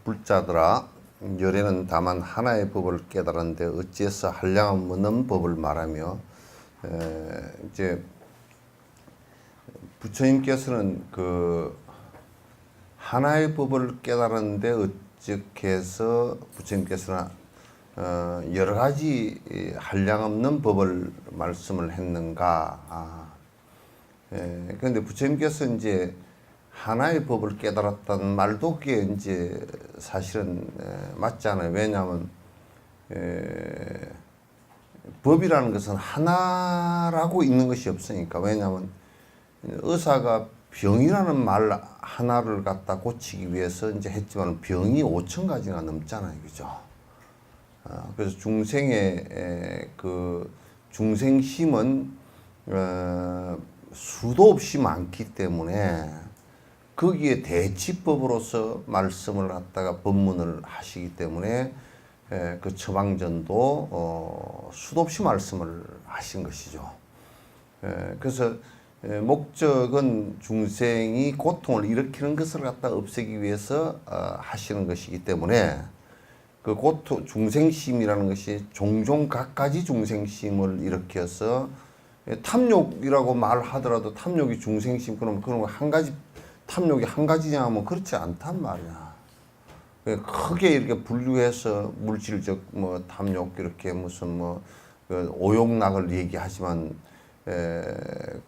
불자들아, 열애는 다만 하나의 법을 깨달았는데 어찌해서 한량없는 법을 말하며, 이제 부처님께서는 그 하나의 법을 깨달았는데 어떻게 해서 부처님께서는 여러 가지 한량없는 법을 말씀을 했는가. 그런데 부처님께서 이제 하나의 법을 깨달았다는 말도 그게 이제 사실은 맞지 않아요. 왜냐하면 법이라는 것은 하나라고 있는 것이 없으니까. 왜냐하면 의사가 병이라는 말 하나를 갖다 고치기 위해서 이제 했지만 병이 5천 가지가 넘잖아요, 그죠? 그래서 중생의 그 중생심은 수도 없이 많기 때문에 거기에 대치법으로서 말씀을 갖다가 법문을 하시기 때문에 그 처방전도 수도 없이 말씀을 하신 것이죠. 그래서 목적은 중생이 고통을 일으키는 것을 갖다 없애기 위해서 하시는 것이기 때문에 그 고통, 중생심이라는 것이 종종 갖가지 중생심을 일으켜서 탐욕이라고 말하더라도 탐욕이 중생심, 그러면 그런 거 한 가지, 탐욕이 한 가지냐 하면 그렇지 않단 말이야. 크게 이렇게 분류해서 물질적 뭐 탐욕 이렇게 무슨 뭐 그 오욕락을 얘기하지만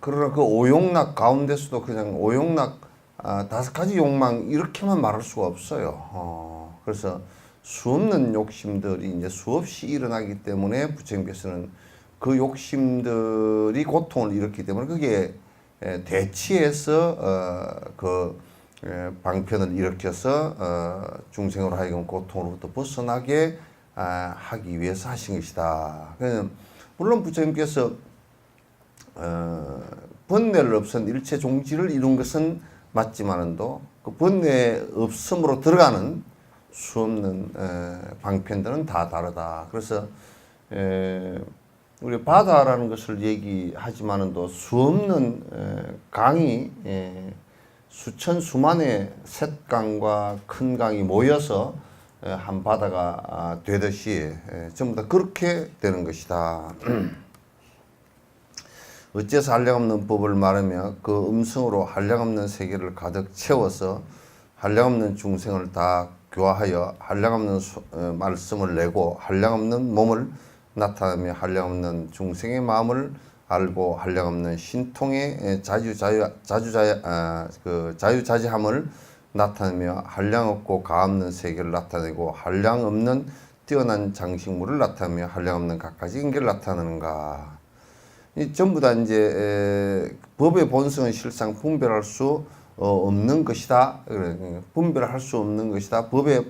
그러나 그 오욕락 가운데서도 그냥 오욕락 5가지 욕망 이렇게만 말할 수가 없어요. 그래서 수없는 욕심들이 이제 수없이 일어나기 때문에 부처님께서는 그 욕심들이 고통을 일으키기 때문에 그게 대치해서 그 방편을 일으켜서 중생으로 하여금 고통으로부터 벗어나게 하기 위해서 하신 것이다. 물론 부처님께서 번뇌를 없앤 일체 종지를 이룬 것은 맞지만도 그 번뇌 없음으로 들어가는 수없는 방편들은 다 다르다. 그래서 우리 바다라는 것을 얘기하지만도 수없는 강이 수천 수만의 샛강과 큰 강이 모여서 한 바다가 되듯이 전부 다 그렇게 되는 것이다. 어째서 한량없는 법을 말하며 그 음성으로 한량없는 세계를 가득 채워서 한량없는 중생을 다 교화하여 한량없는 말씀을 내고 한량없는 몸을 나타내며 한량없는 중생의 마음을 알고 한량없는 신통의 자유자재함을 나타내며 한량없고 가없는 세계를 나타내고 한량없는 뛰어난 장식물을 나타내며 한량없는 갖가지 인계를 나타내는가. 이 전부 다 이제 법의 본성은 실상 분별할 수 없는 것이다. 분별할 수 없는 것이다. 법의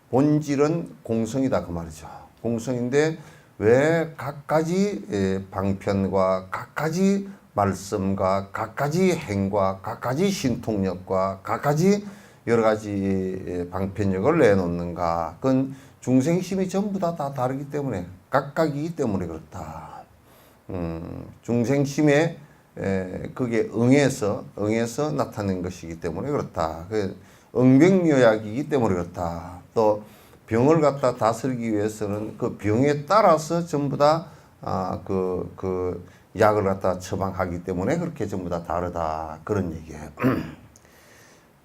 본질은 공성이다 그 말이죠. 공성인데 왜 갖가지 방편과 갖가지 말씀과 갖가지 행과 갖가지 신통력과 갖가지 여러 가지 방편력을 내놓는가? 그건 중생심이 전부 다 다르기 때문에 각각이기 때문에 그렇다. 중생심에 그게 응해서 나타낸 것이기 때문에 그렇다. 응병묘약이기 때문에 그렇다. 또 병을 갖다 다스리기 위해서는 그 병에 따라서 전부 다 그 약을 갖다 처방하기 때문에 그렇게 전부 다 다르다. 그런 얘기예요.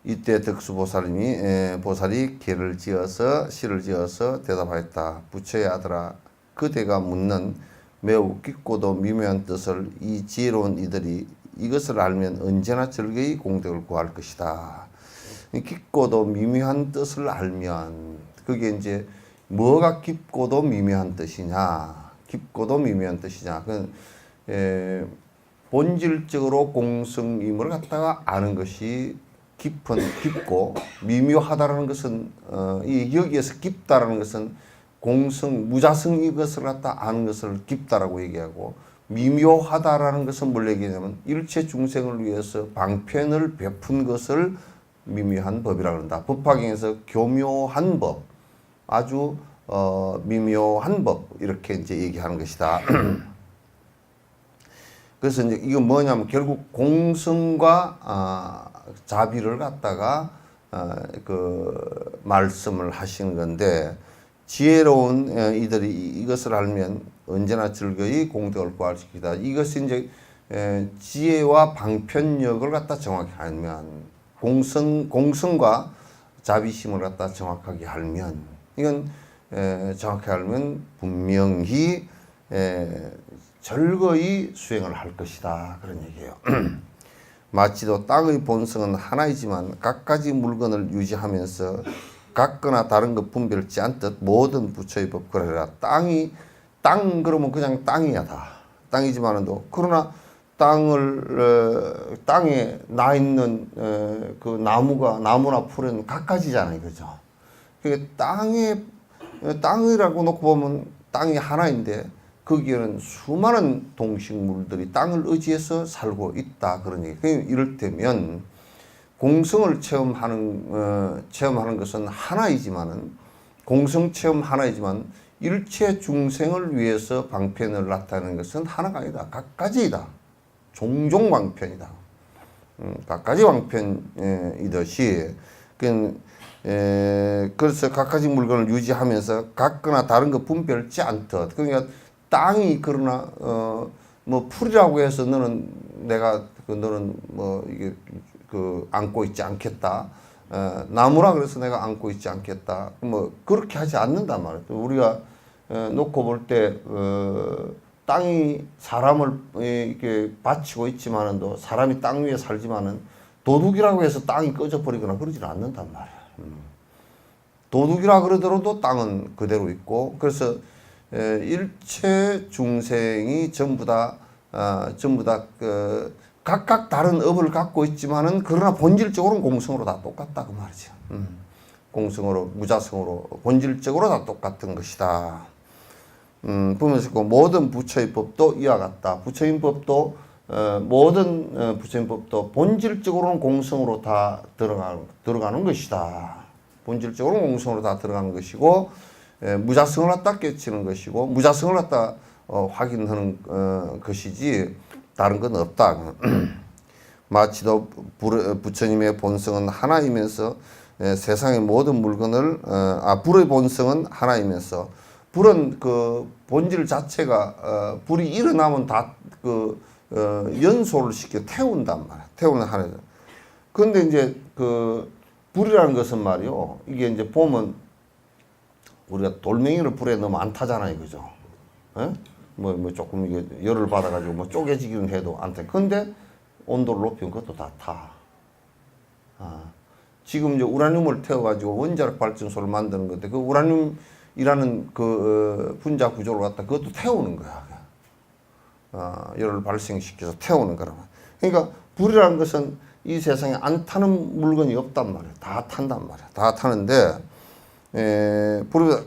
이때 덕수보살님이 보살이 시를 지어서 대답하였다. 부처의 아들아, 그대가 묻는 매우 깊고도 미묘한 뜻을 이 지혜로운 이들이 이것을 알면 언제나 즐거이 공덕을 구할 것이다. 깊고도 미묘한 뜻을 알면 그게 이제 뭐가 깊고도 미묘한 뜻이냐? 깊고도 미묘한 뜻이냐? 본질적으로 공성임을 갖다가 아는 것이 깊고 미묘하다라는 것은 여기에서 깊다라는 것은 공성 무자성 이것을 갖다 아는 것을 깊다라고 얘기하고 미묘하다라는 것은 뭘 얘기하냐면 일체 중생을 위해서 방편을 베푼 것을 미묘한 법이라고 한다. 법화경에서 교묘한 법, 아주 미묘한 법 이렇게 이제 얘기하는 것이다. 그래서 이제 이건 뭐냐면 결국 공성과 자비를 갖다가 그 말씀을 하시는 건데 지혜로운 이들이 이것을 알면 언제나 즐거이 공덕을 구할 수 있다. 이것이 이제 지혜와 방편력을 갖다 정확히 알면 공성과 자비심을 갖다 정확하게 알면 이건 정확히 알면 분명히 즐거이 수행을 할 것이다 그런 얘기예요. 마치도 땅의 본성은 하나이지만 각가지 물건을 유지하면서 같거나 다른 것 분별치 않듯 모든 부처의 법 그러라. 땅 그러면 그냥 땅이야 다. 땅이지만은도 그러나 땅에 나 있는 그 나무나 풀은 각가지잖아요, 그죠? 그러니까 땅이라고 놓고 보면 땅이 하나인데 거기에는 수많은 동식물들이 땅을 의지해서 살고 있다 그런 얘기. 그러니까 이를테면 공성을 체험하는 것은 하나이지만은 공성 체험 하나이지만 일체 중생을 위해서 방편을 나타내는 것은 하나가 아니다. 각가지이다. 종종 방편이다. 각가지 방편이듯이 그래서 각가지 물건을 유지하면서 같거나 다른 것 분별치 않듯. 그러니까 땅이 그러나 뭐 풀이라고 해서 너는 뭐 이게 안고 있지 않겠다. 나무라 그래서 내가 안고 있지 않겠다. 뭐 그렇게 하지 않는단 말이에요. 우리가 놓고 볼 때 땅이 사람을 이렇게 바치고 있지만은도 사람이 땅 위에 살지만은 도둑이라고 해서 땅이 꺼져버리거나 그러지는 않는단 말이에요. 도둑이라 그러더라도 땅은 그대로 있고 그래서 일체 중생이 전부 다 각각 다른 업을 갖고 있지만은 그러나 본질적으로는 공성으로 다 똑같다 그 말이죠. 공성으로 무자성으로 본질적으로 다 똑같은 것이다. 보면서 그 모든 부처의 법도 이와 같다. 부처인 법도 모든 부처인 법도 본질적으로는 공성으로 다 들어가는 것이다. 본질적으로 공성으로 다 들어가는 것이고 무자성을 갖다 깨치는 것이고 무자성을 갖다 확인하는 것이지 다른 건 없다. 마치도 부처님의 본성은 하나이면서 세상의 모든 물건을 불의 본성은 하나이면서 불은 그 본질 자체가 불이 일어나면 다 연소를 시켜 태운단 말이야. 태우는 하나. 그런데 이제 그 불이라는 것은 말이요. 이게 이제 보면 우리가 돌멩이를 불에 넣으면 안 타잖아요, 그죠? 예? 뭐 조금 이게 열을 받아가지고 뭐 쪼개지기는 해도 안 타. 근데 온도를 높이면 그것도 다 타. 지금 이제 우라늄을 태워가지고 원자력 발전소를 만드는 건데 그 우라늄이라는 그 분자 구조를 갖다 그것도 태우는 거야. 열을 발생시켜서 태우는 거라고. 그러니까 불이라는 것은 이 세상에 안 타는 물건이 없단 말이야. 다 탄단 말이야. 다 타는데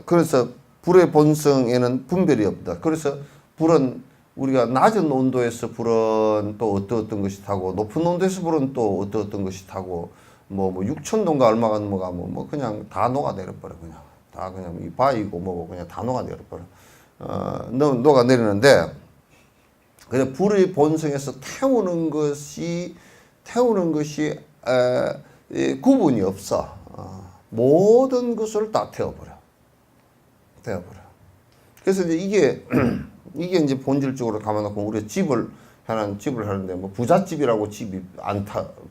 그래서 불의 본성에는 분별이 없다. 그래서 불은 우리가 낮은 온도에서 불은 또 어떤 것이 타고 높은 온도에서 불은 또 어떤 것이 타고 뭐 6,000도인가 얼마가 넘어가면 뭐 그냥 다 녹아내려 버려. 그냥 다 그냥 이 바위고 뭐고 그냥 다 녹아내려 버려. 녹아내리는데 그냥 불의 본성에서 태우는 것이 구분이 없어. 모든 것을 다 태워버려. 그래서 이제 이게 이제 본질적으로 감아놓고 우리가 집을 하는데 뭐 부잣집이라고 집이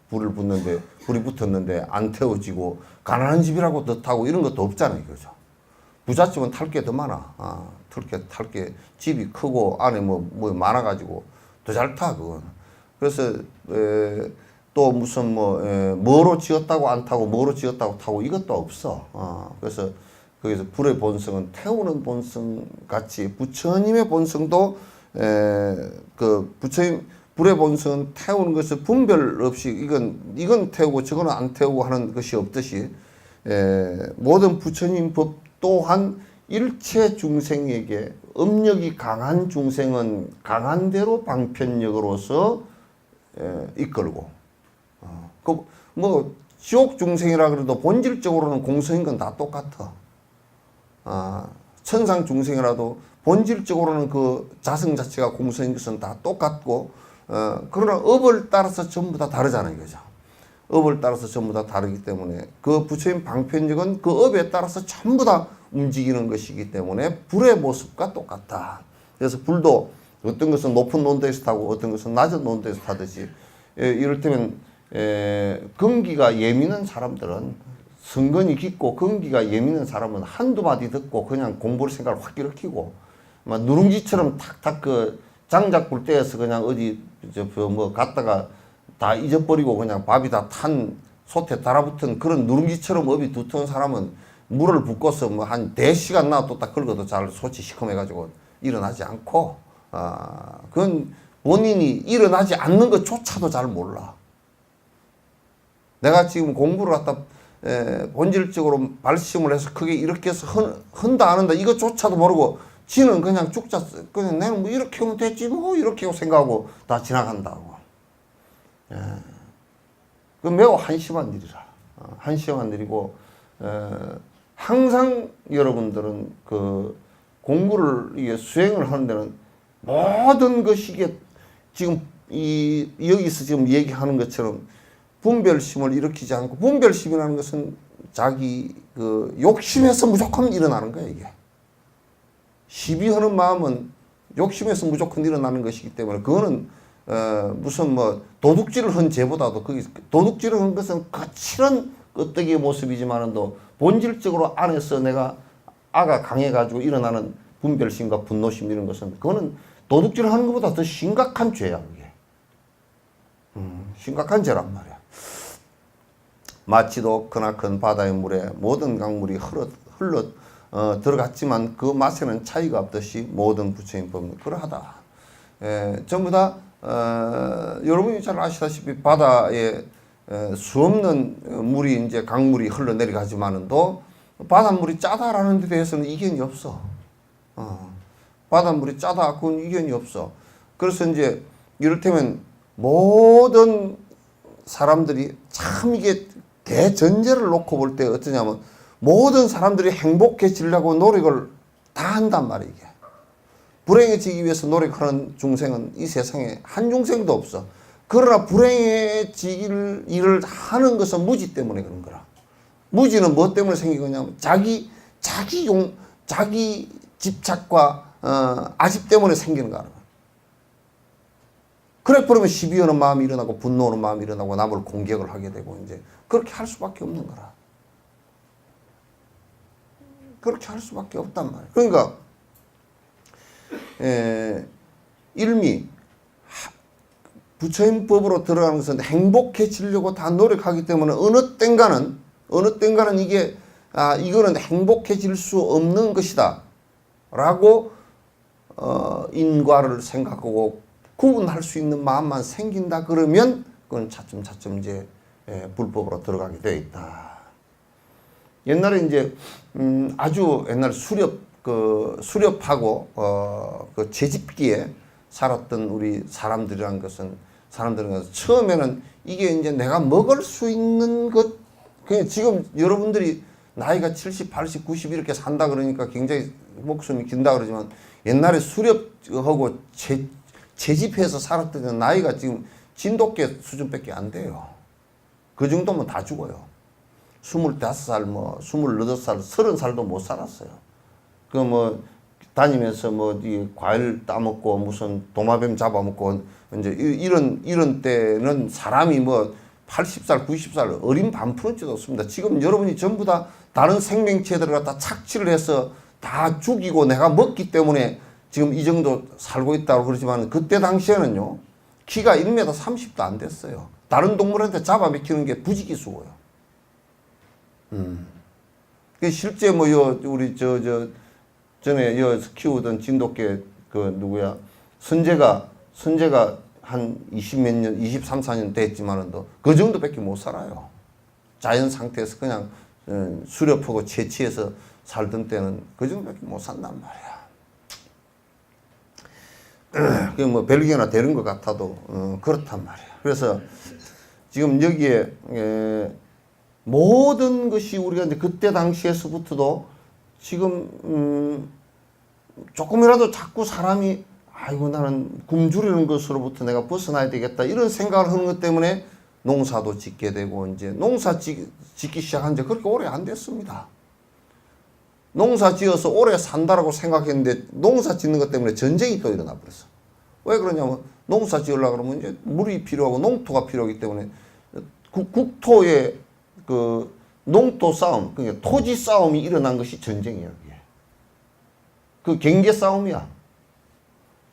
불을 붙는데 불이 붙었는데 안 태워지고 가난한 집이라고 더 타고 이런 것도 없잖아요, 그죠? 부잣집은 탈 게 더 많아. 탈 게 집이 크고 안에 뭐 많아가지고 더 잘 타 그건. 그래서 또 무슨 뭐로 지었다고 안 타고 뭐로 지었다고 타고 이것도 없어. 그래서 거기서 불의 본성은 태우는 본성 같이 부처님의 본성도 그 부처님 불의 본성은 태우는 것을 분별 없이 이건 태우고 저거는 안 태우고 하는 것이 없듯이 모든 부처님 법 또한 일체 중생에게 업력이 강한 중생은 강한 대로 방편력으로서 이끌고 뭐 지옥 중생이라 그래도 본질적으로는 공성인 건 다 똑같아. 천상 중생이라도 본질적으로는 그 자성 자체가 공성인 것은 다 똑같고 그러나 업을 따라서 전부 다 다르잖아요, 그죠? 업을 따라서 전부 다 다르기 때문에 그 부처님 방편력은 그 업에 따라서 전부 다 움직이는 것이기 때문에 불의 모습과 똑같다. 그래서 불도 어떤 것은 높은 온도에서 타고 어떤 것은 낮은 온도에서 타듯이 이를테면 건기가 예민한 사람들은 성건이 깊고 건기가 예민한 사람은 한두 마디 듣고 그냥 공부를 생각을 확 일으키고 막 누룽지처럼 탁탁 그 장작불 때에서 그냥 어디 뭐 갔다가 다 잊어버리고 그냥 밥이 다 탄 솥에 달아붙은 그런 누룽지처럼 업이 두터운 사람은 물을 붓고서 뭐 한 4시간 놔뒀다 긁어도 잘 솥이 시커매가지고 일어나지 않고 그건 본인이 일어나지 않는 것조차도 잘 몰라. 내가 지금 공부를 갖다 본질적으로 발심을 해서 크게 이렇게 해서 흔다 안 한다 이것조차도 모르고 지는 그냥 죽자 그냥 내가 뭐 이렇게 하면 됐지 뭐 이렇게 하고 생각하고 다 지나간다고. 그 매우 한심한 일이라. 한심한 일이고 항상 여러분들은 그 공부를 이게 수행을 하는 데는 모든 것이 이게 지금 여기서 지금 얘기하는 것처럼 분별심을 일으키지 않고 분별심이라는 것은 자기 그 욕심에서 무조건 일어나는 거야 이게. 시비하는 마음은 욕심에서 무조건 일어나는 것이기 때문에 그거는 무슨 뭐 도둑질을 한 죄보다도 그 도둑질을 한 것은 거칠은 끄떡이의 모습이지만은도 본질적으로 안에서 내가 아가 강해가지고 일어나는 분별심과 분노심 이런 것은 그거는 도둑질을 하는 것보다 더 심각한 죄야 그게. 심각한 죄란 말이야. 마치도 크나큰 바다의 물에 모든 강물이 흘러 들어갔지만 그 맛에는 차이가 없듯이 모든 부처님 법은 그러하다. 전부 다 여러분이 잘 아시다시피 바다에 수없는 물이 이제 강물이 흘러 내려가지만은도 바닷물이 짜다라는 데 대해서는 이견이 없어. 바닷물이 짜다 그건 이견이 없어. 그래서 이제 이를테면 모든 사람들이 참 이게 대전제를 놓고 볼 때 어떠냐면 모든 사람들이 행복해지려고 노력을 다 한단 말이야 이게. 불행해지기 위해서 노력하는 중생은 이 세상에 한 중생도 없어. 그러나 불행해지기를 일을 하는 것은 무지 때문에 그런 거라. 무지는 뭐 때문에 생긴 거냐면 자기 집착과 아집 때문에 생기는 거야. 그래 그러면 시비하는 마음이 일어나고 분노하는 마음이 일어나고 남을 공격을 하게 되고 이제 그렇게 할 수밖에 없는 거라. 그렇게 할 수밖에 없단 말이야. 그러니까 일미 부처님 법으로 들어가는 것은 행복해지려고 다 노력하기 때문에 어느 땐가는 이게 이거는 행복해질 수 없는 것이다 라고 인과를 생각하고 구분할 수 있는 마음만 생긴다 그러면 그건 차츰 이제 불법으로 들어가게 되어 있다. 옛날에 이제 아주 옛날 수렵하고 그 채집기에 살았던 우리 사람들이란 것은 처음에는 이게 이제 내가 먹을 수 있는 것 그냥 지금 여러분들이 나이가 70, 80, 90 이렇게 산다 그러니까 굉장히 목숨이 긴다 그러지만 옛날에 수렵하고 채집해서 살았던 데는 나이가 지금 진돗개 수준밖에 안 돼요. 그 정도면 다 죽어요. 25살, 뭐 28살, 30살도 못 살았어요. 그 뭐 다니면서 뭐 이 과일 따먹고 무슨 도마뱀 잡아먹고 이제 이런 때는 사람이 뭐 80살, 90살 어린 반푼어치도 없습니다. 지금 여러분이 전부 다 다른 생명체들을 갖다 착취를 해서 다 죽이고 내가 먹기 때문에 지금 이 정도 살고 있다고 그러지만 그때 당시에는요 키가 1m 30도 안 됐어요. 다른 동물한테 잡아먹히는 게 부지기수고요. 실제 뭐 우리 전에 키우던 진돗개 그 누구야 선재가 한 20몇 년, 23, 4년 됐지만은도 그 정도밖에 못 살아요. 자연 상태에서 그냥 수렵하고 채취해서 살던 때는 그 정도밖에 못 산단 말이야. 그 뭐 벨기에나 되는 것 같아도 그렇단 말이야. 그래서 지금 여기에 모든 것이 우리가 이제 그때 당시에서부터도 지금 조금이라도 자꾸 사람이 아이고 나는 굶주리는 것으로부터 내가 벗어나야 되겠다 이런 생각을 하는 것 때문에 농사도 짓게 되고 이제 농사 짓기 시작한 지 그렇게 오래 안 됐습니다. 농사 지어서 오래 산다라고 생각했는데 농사 짓는 것 때문에 전쟁이 또 일어나 버렸어. 왜 그러냐면 농사 지으려고 그러면 이제 물이 필요하고 농토가 필요하기 때문에 국토의 그 농토 싸움, 그러니까 토지 싸움이 일어난 것이 전쟁이에요. 그게. 그 경계 싸움이야.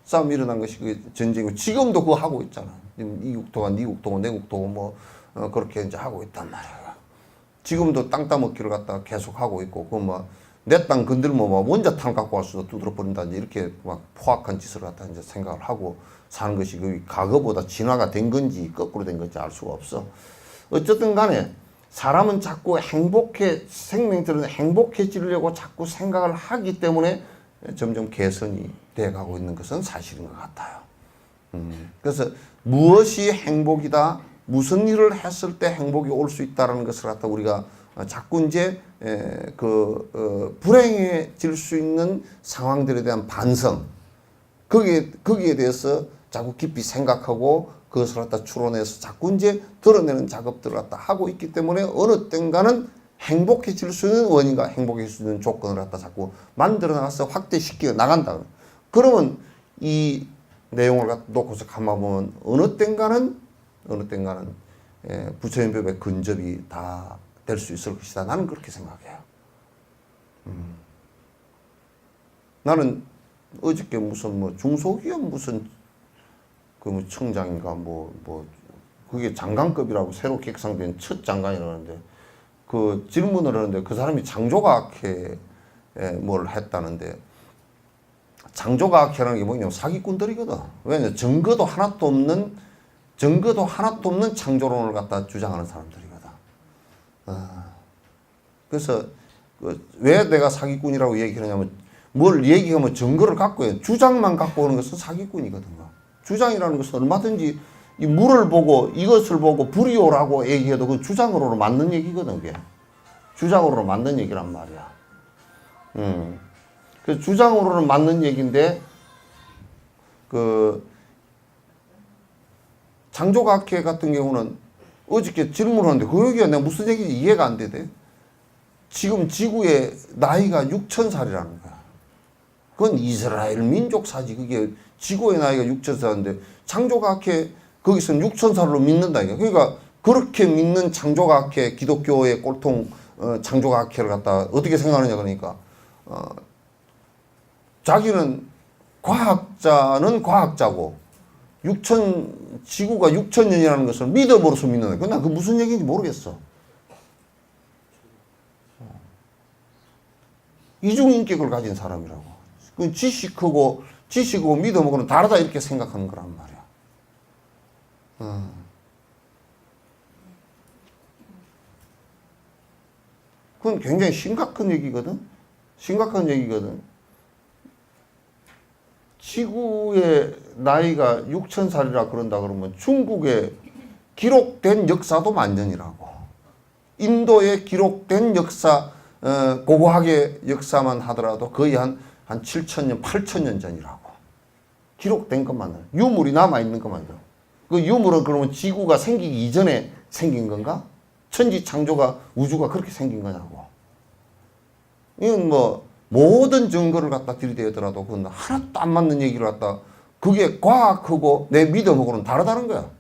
싸움이 일어난 것이 그게 전쟁이고 지금도 그거 하고 있잖아. 이 국토가 네 국토고 내 국토고 뭐 그렇게 이제 하고 있단 말이야. 지금도 땅 따먹기를 갖다가 계속 하고 있고 그 뭐 내 땅 건들면 뭐 원자탄 갖고 와서 두드려 버린다 이렇게 막 포악한 짓을 갖다 이제 생각을 하고 사는 것이 그 과거보다 진화가 된 건지 거꾸로 된 건지 알 수가 없어. 어쨌든 간에 사람은 자꾸 생명들은 행복해지려고 자꾸 생각을 하기 때문에 점점 개선이 돼가고 있는 것은 사실인 것 같아요. 그래서 무엇이 행복이다, 무슨 일을 했을 때 행복이 올 수 있다는 것을 갖다 우리가 자꾸 이제 불행해질 수 있는 상황들에 대한 반성, 거기에 대해서 자꾸 깊이 생각하고 그것을 갖다 추론해서 자꾸 이제 드러내는 작업들을 갖다 하고 있기 때문에 어느 땐가는 행복해질 수 있는 원인과 행복해질 수 있는 조건을 갖다 자꾸 만들어 나가서 확대시켜 나간다. 그러면 이 내용을 갖다 놓고서 가만보면 어느 땐가는 부처인법의 근접이 다 될 수 있을 것이다. 나는 그렇게 생각해요. 나는 어저께 무슨 뭐 중소기업 무슨 그 뭐 청장인가 뭐 그게 장관급이라고 새로 객상된 첫 장관이라는데 그 질문을 하는데 그 사람이 창조과학회에 뭘 했다는데 창조과학회라는 게 뭐냐면 사기꾼들이거든. 왜냐면 증거도 하나도 없는 창조론을 갖다 주장하는 사람들이거든. 그래서 왜 내가 사기꾼이라고 얘기하냐면 뭘 얘기하면 증거를 갖고 해. 주장만 갖고 오는 것은 사기꾼이거든요. 주장이라는 것은 얼마든지 이 물을 보고 이것을 보고 불이오라고 얘기해도 그 주장으로 맞는 얘기거든. 그게. 주장으로 맞는 얘기란 말이야. 그 주장으로는 맞는 얘기인데 그 창조과학회 같은 경우는 어저께 질문하는데 그 얘기가 내가 무슨 얘기인지 이해가 안 되대. 지금 지구의 나이가 6,000살이라는 거야. 그건 이스라엘 민족사지. 그게 지구의 나이가 6,000살인데 창조과학회 거기서는 6,000살로 믿는다. 그러니까 그렇게 믿는 창조과학회 기독교의 꼴통 창조과학회를 갖다 어떻게 생각하느냐 그러니까 자기는 과학자는 과학자고 지구가 6,000년이라는 것을 믿어버려서 믿는 거야. 난 그 무슨 얘기인지 모르겠어. 이중인격을 가진 사람이라고. 그 지식하고 믿어먹으면 다르다 이렇게 생각하는 거란 말이야. 그건 굉장히 심각한 얘기거든. 지구의 나이가 6,000살이라 그런다 그러면 중국에 기록된 역사도 만년이라고. 인도에 기록된 역사, 고고학의 역사만 하더라도 거의 한 7,000년, 8,000년 전이라고. 기록된 것만은. 유물이 남아있는 것만요. 그 유물은 그러면 지구가 생기기 이전에 생긴 건가? 천지 창조가, 우주가 그렇게 생긴 거냐고. 이건 뭐, 모든 증거를 갖다 들이대더라도 그건 하나도 안 맞는 얘기를 갖다 그게 과학하고 내 믿음하고는 다르다는 거야.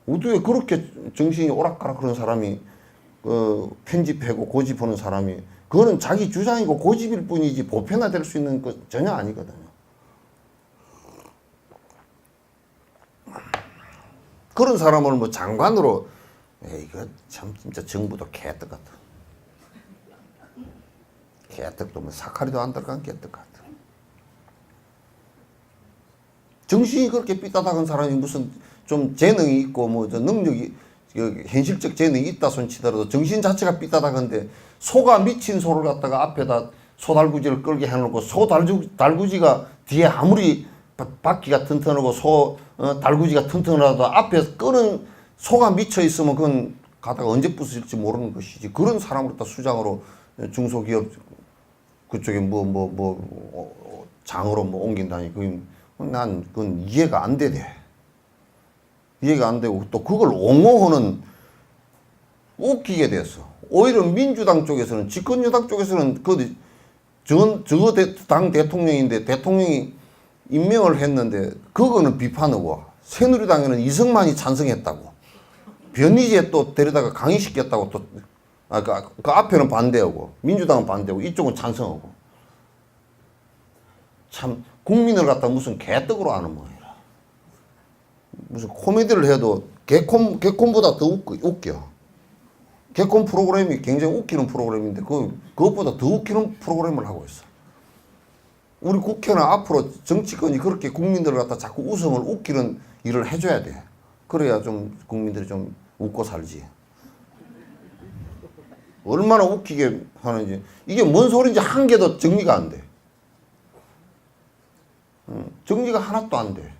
우주에 그렇게 정신이 오락가락 그런 사람이 편집하고 고집하는 사람이 그거는 자기 주장이고 고집일 뿐이지 보편화될 수 있는 것 전혀 아니거든요. 그런 사람을 뭐 장관으로 이거 참 진짜 정부도 개떡 같아. 개떡도 뭐 사카리도 안 들어간 개떡 같아. 정신이 그렇게 삐딱한 사람이 무슨 좀 재능이 있고 뭐 저 능력이 현실적 재능이 있다 손치더라도 정신 자체가 삐딱한데 소가 미친 소를 갖다가 앞에다 소달구지를 끌게 해놓고 소달구지가 뒤에 아무리 바퀴가 튼튼하고 달구지가 튼튼하다도 앞에 끄는 소가 미쳐 있으면 그건 가다가 언제 부서질지 모르는 것이지. 그런 사람으로 다 수장으로 중소기업 그쪽에 장으로 뭐 옮긴다니 그게 난 그건 이해가 안 되대. 이해가 안 되고 또 그걸 옹호하는 웃기게 됐어. 오히려 민주당 쪽에서는 집권여당 쪽에서는 저거 당 대통령인데 대통령이 임명을 했는데 그거는 비판하고 새누리당에는 이승만이 찬성했다고 변희재 또 데려다가 강의시켰다고 또 그 앞에는 반대하고 민주당은 반대하고 이쪽은 찬성하고 참 국민을 갖다 무슨 개떡으로 하는 모양이라. 무슨 코미디를 해도 개콘보다 더 웃겨. 개콘 프로그램이 굉장히 웃기는 프로그램인데 그것보다 더 웃기는 프로그램을 하고 있어. 우리 국회는 앞으로 정치권이 그렇게 국민들을 갖다 자꾸 웃음을 웃기는 일을 해줘야 돼. 그래야 좀 국민들이 좀 웃고 살지. 얼마나 웃기게 하는지. 이게 뭔 소리인지 한 개도 정리가 안 돼. 정리가 하나도 안 돼.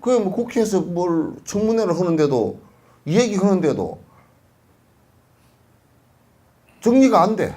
그게 뭐 국회에서 뭘 청문회를 하는데도 이 얘기 하는데도 정리가 안 돼.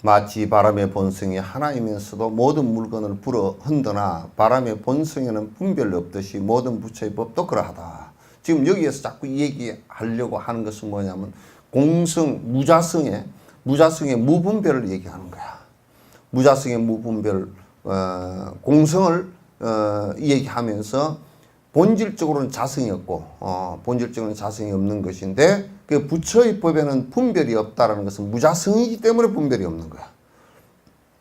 마치 바람의 본성이 하나이면서도 모든 물건을 불어 흔드나 바람의 본성에는 분별이 없듯이 모든 부처의 법도 그러하다. 지금 여기에서 자꾸 얘기하려고 하는 것은 뭐냐면 무자성의 무분별을 얘기하는 거야. 무자성의 무분별 공성을 얘기하면서 본질적으로는 자성이 없고 본질적으로는 자성이 없는 것인데 그 부처의 법에는 분별이 없다라는 것은 무자성이기 때문에 분별이 없는 거야.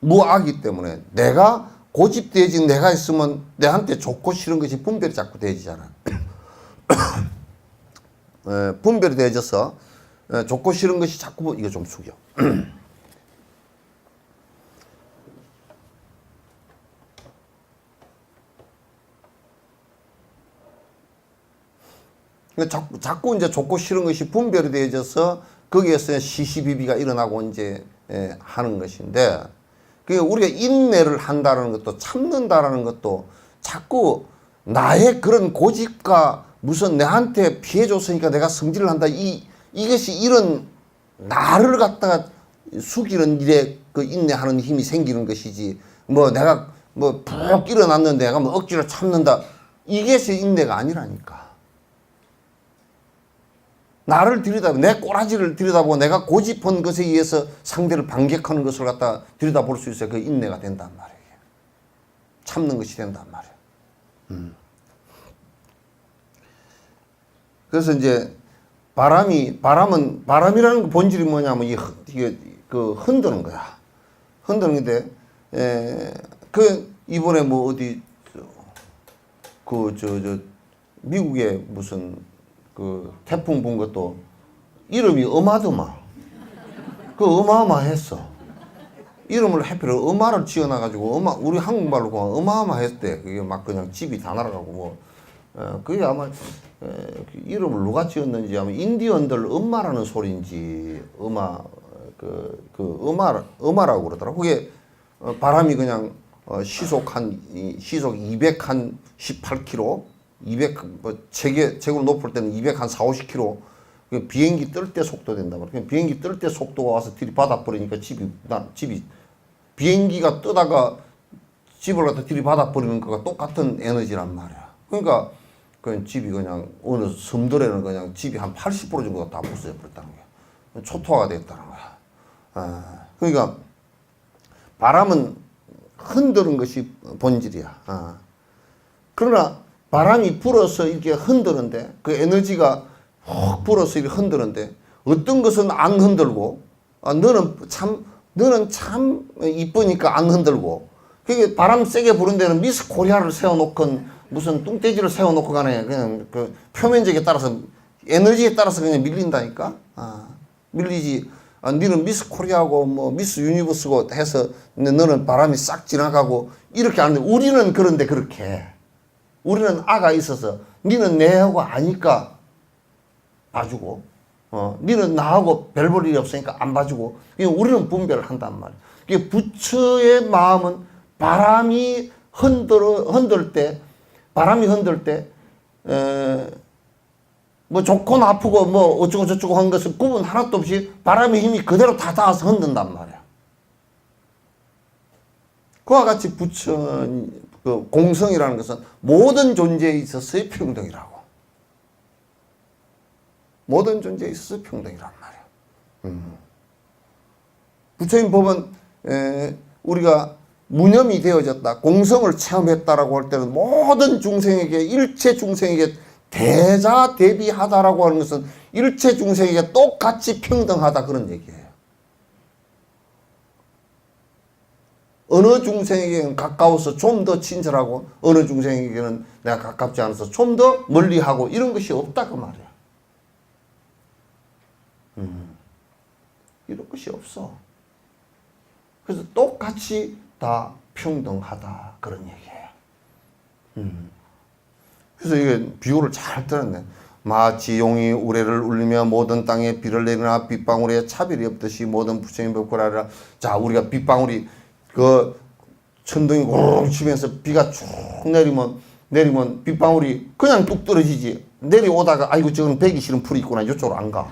무악이기 때문에 내가 고집되지 내가 있으면 내한테 좋고 싫은 것이 분별이 자꾸 되지잖아. 분별이 되어져서 좋고 싫은 것이 자꾸 이거 좀 숙여. 자꾸 이제 좋고 싫은 것이 분별이 되어져서 거기에서 시시비비가 일어나고 이제 하는 것인데, 그 우리가 인내를 한다는 것도 참는다라는 것도 자꾸 나의 그런 고집과 무슨 내한테 피해 줬으니까 내가 성질을 한다 이것이 이런 나를 갖다가 숙이는 일에 그 인내하는 힘이 생기는 것이지, 뭐 내가 뭐 푹 일어났는데 내가 뭐 억지로 참는다 이것이 인내가 아니라니까. 나를 들여다보고 내 꼬라지를 들여다보고 내가 고집한 것에 의해서 상대를 반격하는 것을 갖다 들여다볼 수 있어야 그 인내가 된단 말이에요. 참는 것이 된단 말이에요. 그래서 이제 바람이라는 그 본질이 뭐냐면 이게 그 흔드는 거야. 흔드는 건데 이번에 뭐 어디 미국에 무슨 그 태풍 본 것도 이름이 어마드마. 그 어마어마했어. 이름을 해필 어마를 지어놔가지고 우리 한국말로 보면 어마어마했대. 그게 막 그냥 집이 다 날아가고 뭐. 그게 아마 이름을 누가 지었는지 아마 인디언들 엄마라는 소리인지 엄마라고 그러더라고. 그게 바람이 그냥 시속 218km 최고로 높을 때는 240km 비행기 뜰 때 속도 된다 말이야. 비행기 뜰 때 속도가 와서 들이받아 버리니까 집이 비행기가 뜨다가 집을 갖다 들이받아 버리는 거가 똑같은 에너지란 말이야. 그러니까 그 집이 그냥 어느 섬들에는 그냥 집이 한 80% 정도가 다 부서져 버렸다는 거야. 초토화가 됐다는 거야. 그러니까 바람은 흔드는 것이 본질이야. 그러나 바람이 불어서 이렇게 흔드는데 그 에너지가 확 불어서 이렇게 흔드는데 어떤 것은 안 흔들고 너는 참 이쁘니까 안 흔들고, 그게 바람 세게 부는 데는 미스 코리아를 세워놓건 무슨 뚱돼지를 세워놓고 가네. 그냥 그 표면적에 따라서 에너지에 따라서 그냥 밀린다니까. 밀리지. 너는 미스 코리아고 뭐 미스 유니버스고 해서 너는 바람이 싹 지나가고 이렇게 하는데 우리는 그런데 그렇게. 우리는 아가 있어서 니는 내하고 아니까 봐주고 니는 나하고 별 볼 일이 없으니까 안 봐주고 우리는 분별을 한단 말이야. 그게 부처의 마음은 바람이 흔들 때, 뭐 좋고 나쁘고 뭐 어쩌고 저쩌고 한 것을 구분 하나도 없이 바람의 힘이 그대로 다 닿아서 흔든단 말이야. 그와 같이 부처 그 공성이라는 것은 모든 존재에 있어서의 평등이라고. 모든 존재에 있어서 평등이란 말이야. 부처님 법은 우리가 무념이 되어졌다, 공성을 체험했다라고 할 때는 모든 중생에게, 일체 중생에게 대자대비하다라고 하는 것은 일체 중생에게 똑같이 평등하다 그런 얘기예요. 어느 중생에게는 가까워서 좀 더 친절하고 어느 중생에게는 내가 가깝지 않아서 좀 더 멀리하고 이런 것이 없다 그 말이야. 이런 것이 없어. 그래서 똑같이 다 평등하다 그런 얘기예요. 그래서 이게 비유를 잘 들었네. 마치 용이 우레를 울리며 모든 땅에 비를 내리나 빗방울에 차별이 없듯이 모든 부처님 법구라라. 자, 우리가 빗방울이 그 천둥이 고르륵 치면서 비가 쭉 내리면 빗방울이 그냥 뚝 떨어지지. 내려오다가 아이고 저건 배기 싫은 풀이 있구나 이쪽으로 안 가.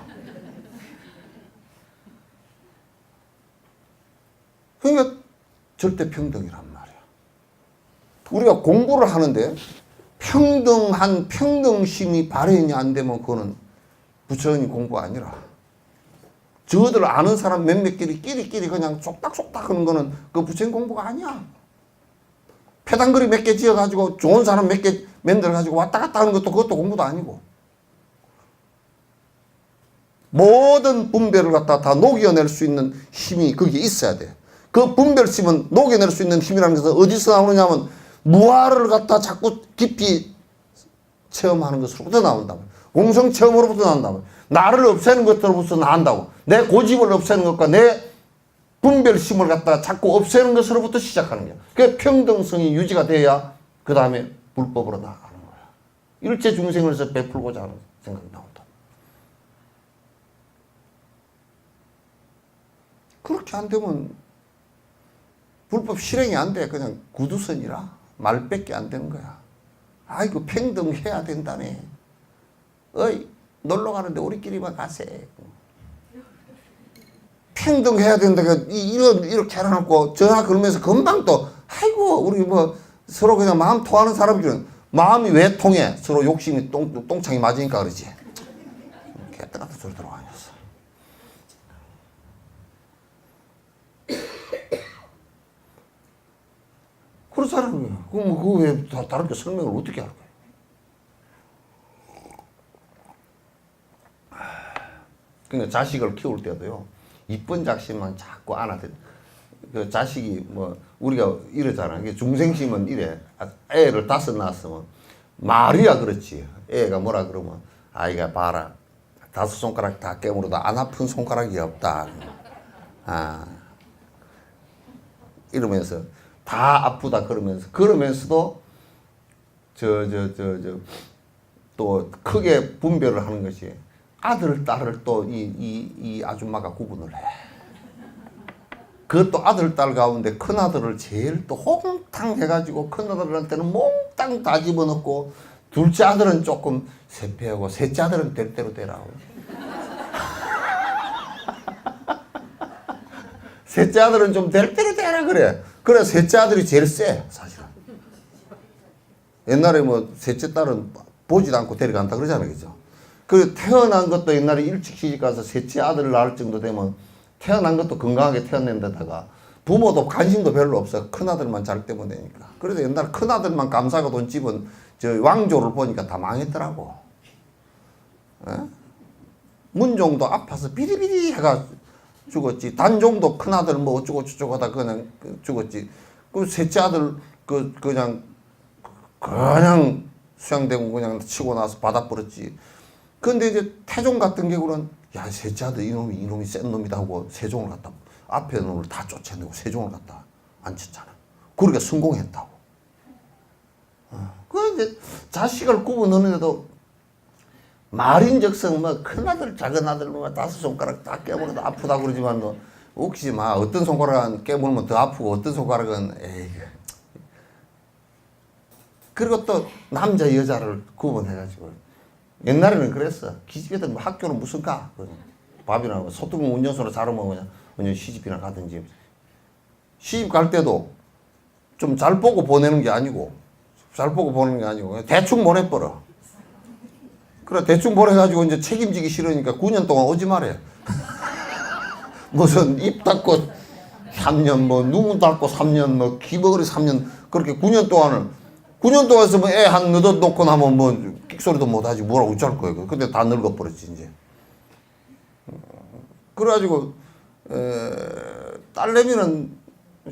그러니까 절대 평등이란 말이야. 우리가 공부를 하는데 평등한 평등심이 발현이 안 되면 그거는 부처님 공부가 아니라 저들 아는 사람 끼리끼리 그냥 쏙닥쏙닥 하는 거는 그 부처님 공부가 아니야. 패단거리 몇 개 지어가지고 좋은 사람 몇 개 만들어가지고 왔다 갔다 하는 것도 그것도 공부도 아니고 모든 분별을 갖다 다 녹여낼 수 있는 힘이 거기에 있어야 돼. 그 분별심은 녹여낼 수 있는 힘이라는 것은 어디서 나오느냐면 무아를 갖다 자꾸 깊이 체험하는 것으로부터 나온다. 공성 체험으로부터 나온다. 나를 없애는 것으로부터 나온다고. 내 고집을 없애는 것과 내 분별심을 갖다가 자꾸 없애는 것으로부터 시작하는 거야. 그 평등성이 유지가 돼야 그 다음에 불법으로 나아가는 거야. 일체 중생을 베풀고자 하는 생각이 나온다. 그렇게 안 되면 불법 실행이 안 돼. 그냥 구두선이라 말밖에 안 되는 거야. 아이고 평등해야 된다네. 어이 놀러 가는데 우리끼리만 가세. 평등해야 된다. 이렇게 해놓고 전화 걸면서 금방 또 아이고 우리 뭐 서로 그냥 마음 통하는 사람들은 마음이 왜 통해? 서로 욕심이 똥창이 맞으니까 그러지. 개떡 같은 소리 들어가면서. 그렇잖아요. 그럼 그거 왜 다른 게 설명을 어떻게 할 거야? 그러니까 자식을 키울 때도요. 이쁜 자식만 자꾸 안아대. 그 자식이 뭐 우리가 이러잖아. 이게 중생심은 이래. 애를 5 낳았으면 말이야 그렇지. 애가 뭐라 그러면 아이가 봐라. 5 손가락 다 깨물어도 안 아픈 손가락이 없다. 아 이러면서 다 아프다 그러면서도 또 크게 분별을 하는 것이 아들 딸을 또 이 아줌마가 구분을 해. 그것도 아들 딸 가운데 큰 아들을 제일 또 홍탕 해가지고 큰 아들한테는 몽땅 다 집어넣고 둘째 아들은 조금 세폐하고 셋째 아들은 될 대로 되라고. 셋째 아들은 좀 될 대로 되라 그래. 그래 셋째 아들이 제일 세 사실은. 옛날에 뭐 셋째 딸은 보지도 않고 데려간다 그러잖아요, 그죠? 그 태어난 것도 옛날에 일찍 시집가서 셋째 아들을 낳을 정도 되면 태어난 것도 건강하게 태어난 데다가 부모도 관심도 별로 없어. 큰아들만 잘 때면 되니까. 그래서 옛날 큰아들만 감사가 돈 집은 저 왕조를 보니까 다 망했더라고. 에? 문종도 아파서 비리비리 해가 죽었지. 단종도 큰아들 뭐 어쩌고 저쩌고 하다 그냥 죽었지. 그 셋째 아들 그냥 수양되고 그냥 치고 나서 받아 버렸지. 근데 이제 태종 같은 경우는 야 셋째 아들 이놈이 센 놈이다 하고 세종을 갖다 앞에 놈을 다 쫓아내고 세종을 갖다 앉혔잖아. 그러니까 성공했다고. 그 이제 자식을 구분하는데도 말인즉슨 뭐 큰아들 작은아들 뭐 5 손가락 다 깨물어도 아프다고 그러지만 웃기지 마. 어떤 손가락은 깨물면 더 아프고 어떤 손가락은 에이. 그리고 또 남자 여자를 구분해가지고 옛날에는 그랬어. 기집애들 뭐 학교는 무슨 가? 밥이나 뭐 소뚜껑 운전소로 자르면 그냥 시집이나 가든지. 시집 갈 때도 좀 잘 보고 보내는 게 아니고 그냥 대충 보내버려. 그래 대충 보내가지고 이제 책임지기 싫으니까 9년 동안 오지 말해. 무슨 입 닫고 3년 뭐 눈 닫고 3년 뭐 귀버거리 3년 그렇게 9년 동안에서 뭐 애 한 너덧 놓고 나면 뭐 끽소리도 못하지 뭐라고 어쩔 거예요. 근데 다 늙어버렸지 이제. 그래가지고 딸내미는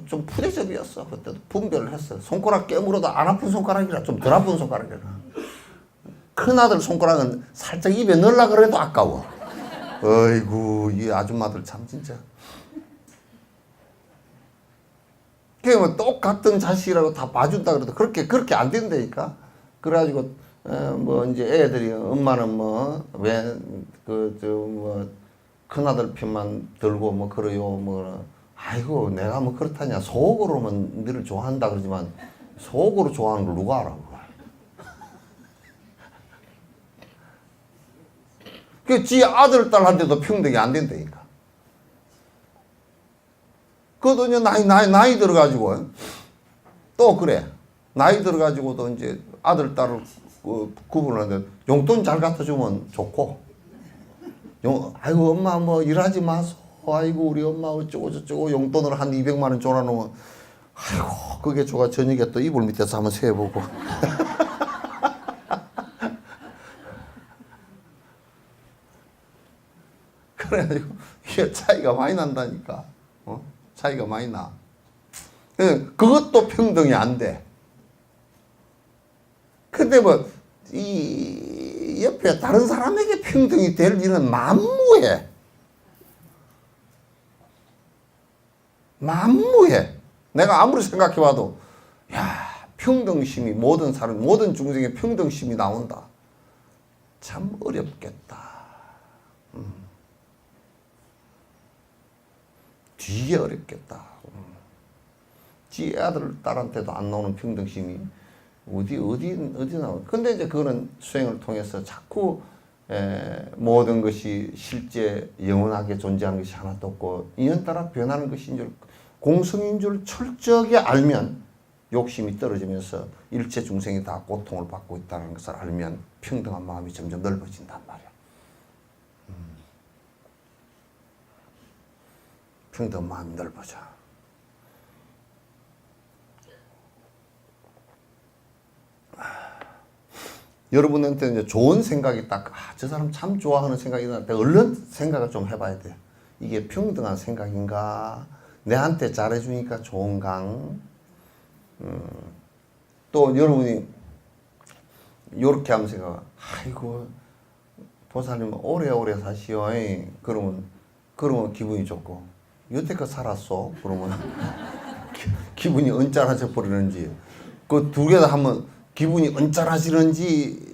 좀 푸대접이었어. 그때도 분별을 했어. 손가락 깨물어도 안 아픈 손가락이라 좀 덜 아픈 손가락이라. 큰아들 손가락은 살짝 입에 넣으려 그래도 아까워. 어이구 이 아줌마들 참 진짜. 그게 뭐 똑같은 자식이라고 다 봐준다 그래도 그렇게 안 된다니까. 그래가지고 뭐 이제 애들이 엄마는 뭐 왜 뭐 큰아들 편만 들고 뭐 그래요 뭐 아이고 내가 뭐 그렇다냐 속으로는 너를 좋아한다 그러지만 속으로 좋아하는 걸 누가 알아. 그 지 아들 딸한테도 평등이 안 된다니까. 그것도 이제 나이 들어가지고 또 그래. 나이 들어가지고도 이제 아들 딸을 구분을 하는데 용돈 잘 갖다 주면 좋고. 아이고 엄마 뭐 일하지 마소. 아이고 우리 엄마 어쩌고 저쩌고 용돈을 한 200만 원 줘라 놓으면 아이고 그게 좋아. 저녁에 또 이불 밑에서 한번 세보고. 그래가지고 이게 차이가 많이 난다니까. 차이가 많이 나. 그것도 평등이 안 돼. 근데 뭐 이 옆에 다른 사람에게 평등이 될 일은 만무해. 내가 아무리 생각해봐도 야 평등심이 모든 사람 모든 중생의 평등심이 나온다. 참 어렵겠다. 되게 어렵겠다. 지 아들 딸한테도 안 나오는 평등심이 어디 나와. 근데 이제 그거는 수행을 통해서 자꾸 모든 것이 실제 영원하게 존재하는 것이 하나도 없고 인연 따라 변하는 것인 줄 공성인 줄 철저하게 알면 욕심이 떨어지면서 일체 중생이 다 고통을 받고 있다는 것을 알면 평등한 마음이 점점 넓어진단 말이야. 평등한 마음이 넓어져. 여러분한테 이제 좋은 생각이 딱, 저 사람 참 좋아하는 생각이 날 때 얼른 생각을 좀 해봐야 돼. 이게 평등한 생각인가? 내한테 잘해주니까 좋은가? 또 여러분이 요렇게 하면 생각, 아이고, 보살님 오래오래 사시오. 그러면 기분이 좋고, 여태껏 살았어? 그러면 기분이 언짢아져 버리는지, 그 두 개 다 한번 기분이 언짢아지는지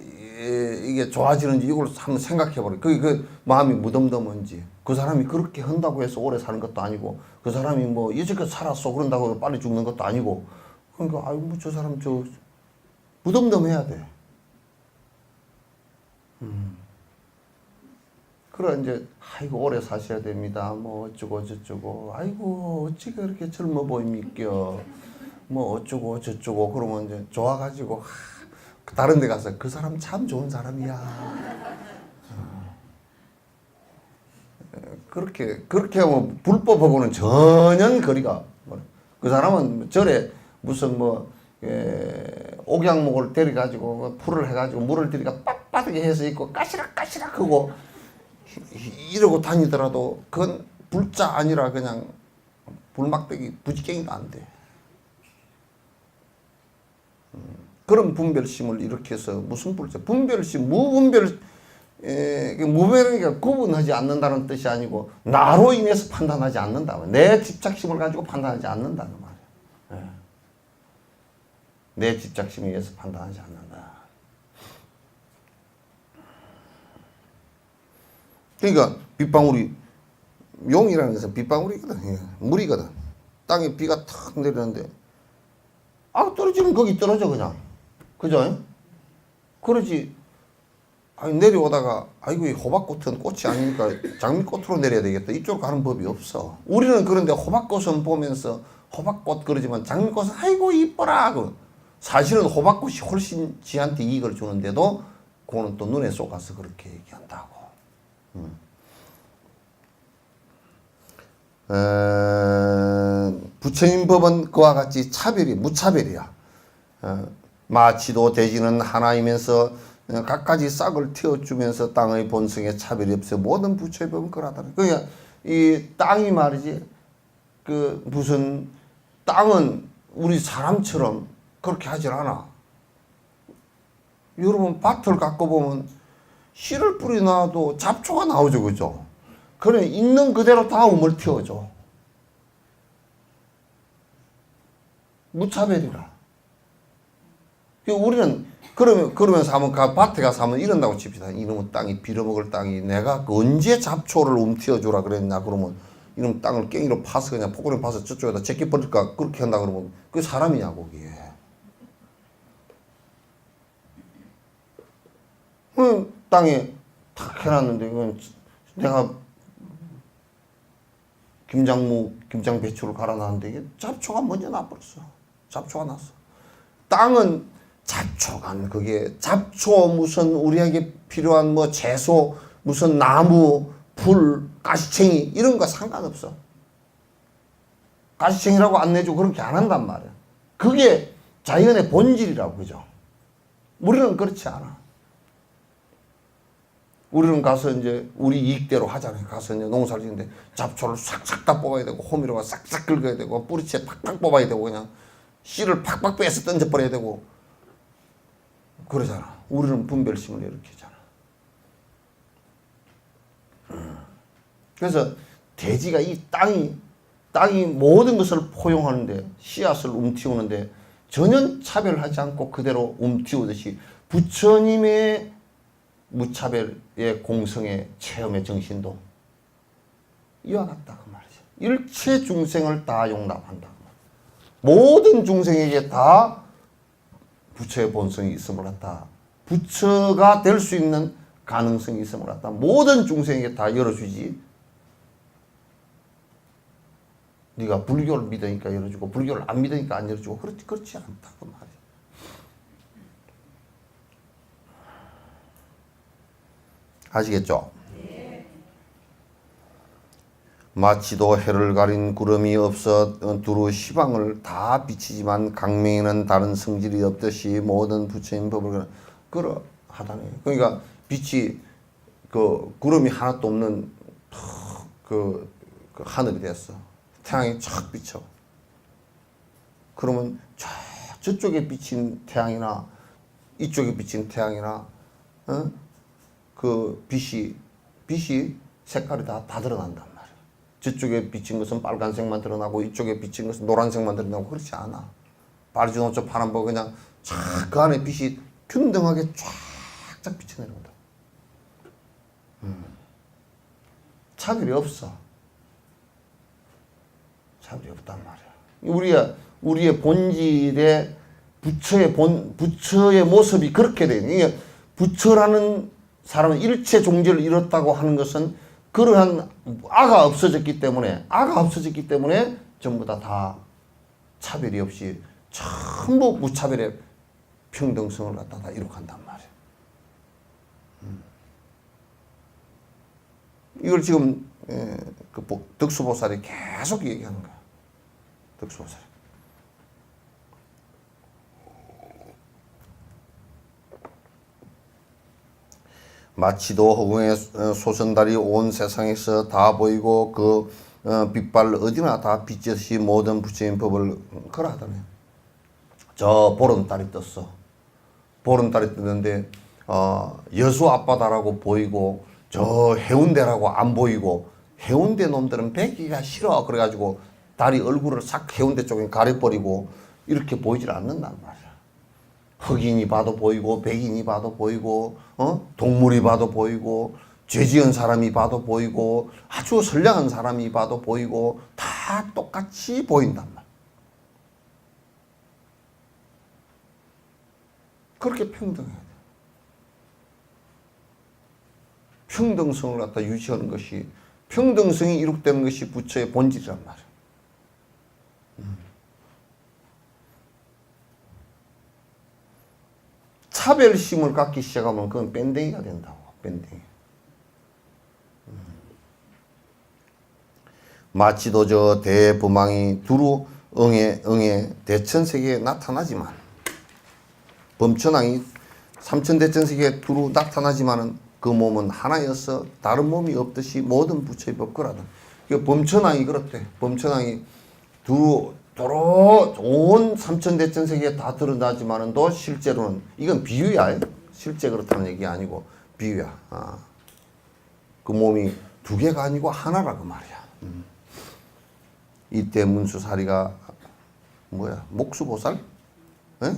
이게 좋아지는지 이걸 한번 생각해버려. 그 마음이 무덤덤한지, 그 사람이 그렇게 한다고 해서 오래 사는 것도 아니고, 그 사람이 뭐 여태껏 살았어 그런다고 빨리 죽는 것도 아니고, 그러니까 아이고 뭐 저 사람 저 무덤덤해야 돼. 그래 이제 아이고 오래 사셔야 됩니다. 뭐 어쩌고 저쩌고. 아이고 어찌 그렇게 젊어 보입니까? 뭐 어쩌고 저쩌고. 그러면 이제 좋아가지고 다른 데 가서 그 사람 참 좋은 사람이야. 그렇게 하면 불법하고는 전혀 거리가. 그 사람은 절에 무슨 뭐 옥양목을 데려가지고 풀을 해가지고 물을 들이가 빳빳하게 해서 있고 까시락까시락 하고 이러고 다니더라도 그건 불자 아니라 그냥 불막대기 부지깽이도 안 돼. 그런 분별심을 일으켜서 무슨 불자 분별심 무분별이니까 구분하지 않는다는 뜻이 아니고 나로 인해서 판단하지 않는다. 내 집착심을 가지고 판단하지 않는다는 말이야. 내 집착심에 의해서 판단하지 않는다. 그러니까 빗방울이 용이라는 것은 빗방울이거든. 예. 물이거든. 땅에 비가 탁 내리는데 떨어지면 거기 떨어져 그냥. 그죠? 그러지. 아니 내려오다가 아이고 이 호박꽃은 꽃이 아니니까 장미꽃으로 내려야 되겠다. 이쪽으로 가는 법이 없어. 우리는 그런데 호박꽃은 보면서 호박꽃 그러지만 장미꽃은 아이고 이뻐라. 사실은 호박꽃이 훨씬 지한테 이익을 주는데도 그거는 또 눈에 쏙아서 그렇게 얘기한다고. 부처님 법은 그와 같이 차별이 무차별이야. 마치도 대지는 하나이면서 갖가지 싹을 틔워주면서 땅의 본성에 차별이 없어. 모든 부처의 법은 그러하다. 그러니까 이 땅이 말이지 그 무슨 땅은 우리 사람처럼 그렇게 하질 않아. 여러분 밭을 갖고 보면 씨를 뿌려놔도 잡초가 나오죠, 그죠? 그래 있는 그대로 다 우물 틔워줘. 무차별이라. 우리는 그러면서 한번 밭에 가서 한번 이런다고 칩시다. 이놈의 땅이 빌어먹을 땅이 내가 언제 잡초를 움튀어주라 그랬냐 그러면 이놈 땅을 깽이로 파서 그냥 포구리 파서 저쪽에다 제끼 버릴까 그렇게 한다 그러면 그게 사람이냐고 그게. 땅에 탁 해놨는데 이건 내가 김장 배추를 갈아놨는데 이게 잡초가 먼저 나버렸어. 잡초가 났어. 땅은 잡초가 그게 잡초 무슨 우리에게 필요한 뭐 채소 무슨 나무 풀 가시챙이 이런 거 상관없어. 가시챙이라고 안 내주고 그렇게 안 한단 말이야. 그게 자연의 본질이라고 그죠. 우리는 그렇지 않아. 우리는 가서 이제 우리 이익대로 하잖아요. 가서 이제 농사를 짓는데 잡초를 싹싹 다 뽑아야 되고 호미로가 싹싹 긁어야 되고 뿌리채 팍팍 뽑아야 되고 그냥 씨를 팍팍 빼서 던져버려야 되고 그러잖아. 우리는 분별심을 일으키잖아. 그래서 대지가 이 땅이 모든 것을 포용하는데 씨앗을 움틔우는데 전혀 차별하지 않고 그대로 움틔우듯이 부처님의 무차별의 공성의 체험의 정신도 이와 같다 그 말이죠. 일체 중생을 다 용납한다. 모든 중생에게 다 부처의 본성이 있음을 갖다. 부처가 될 수 있는 가능성이 있음을 갖다. 모든 중생에게 다 열어주지. 네가 불교를 믿으니까 열어주고 불교를 안 믿으니까 안 열어주고 그렇지 않다 그 말이야. 아시겠죠? 마치도 해를 가린 구름이 없어 두루 시방을 다 비치지만 강명에는 다른 성질이 없듯이 모든 부처님 법을 그러하다네. 그러니까 빛이 그 구름이 하나도 없는 그 하늘이 됐어. 태양이 촥 비쳐. 그러면 저쪽에 비친 태양이나 이쪽에 비친 태양이나 그 빛이 색깔이 다 드러난단 말이야. 저쪽에 비친 것은 빨간색만 드러나고 이쪽에 비친 것은 노란색만 드러나고 그렇지 않아. 파리주노초 파란보 그냥 쫙 그 안에 빛이 균등하게 쫙쫙 비쳐내려온다. 차별이 없어. 차별이 없단 말이야. 우리의 본질의 부처의 모습이 그렇게 돼. 이게 부처라는 사람은 일체 종지를 잃었다고 하는 것은 그러한 아가 없어졌기 때문에 전부 다 차별이 없이 전부 무차별의 평등성을 갖다 다 이룩한단 말이에요. 이걸 지금 득수보살이 계속 얘기하는 거야. 득수보살이. 마치도 허공의 소선달이 온 세상에서 다 보이고 그 빛발 어디나 다 빛듯이 모든 부처님 법을 걸어하다네. 저 보름달이 떴어. 보름달이 떴는데 여수 앞바다라고 보이고 저 해운대라고 안 보이고 해운대 놈들은 배기가 싫어. 그래가지고 달이 얼굴을 싹 해운대 쪽에 가려버리고 이렇게 보이질 않는단 말이야. 흑인이 봐도 보이고 백인이 봐도 보이고 동물이 봐도 보이고 죄 지은 사람이 봐도 보이고 아주 선량한 사람이 봐도 보이고 다 똑같이 보인단 말이야. 그렇게 평등해야 돼. 평등성을 갖다 유지하는 것이, 평등성이 이룩되는 것이 부처의 본질이란 말이야. 차별심을 갖기 시작하면 그건 밴댕이가 된다고. 밴댕이. 마치도 저 대부망이 두루 응에 대천세계에 나타나지만, 범천왕이 삼천대천세계에 두루 나타나지만은 그 몸은 하나여서 다른 몸이 없듯이 모든 부처의 법거라다. 범천왕이 그렇대. 범천왕이 두루 도로 온 삼천대천세계에 다 드러나지만은 또 실제로는, 이건 비유야. 실제 그렇다는 얘기 아니고 비유야. 그 몸이 두 개가 아니고 하나라 그 말이야. 이때 문수사리가 뭐야? 목수보살? 에?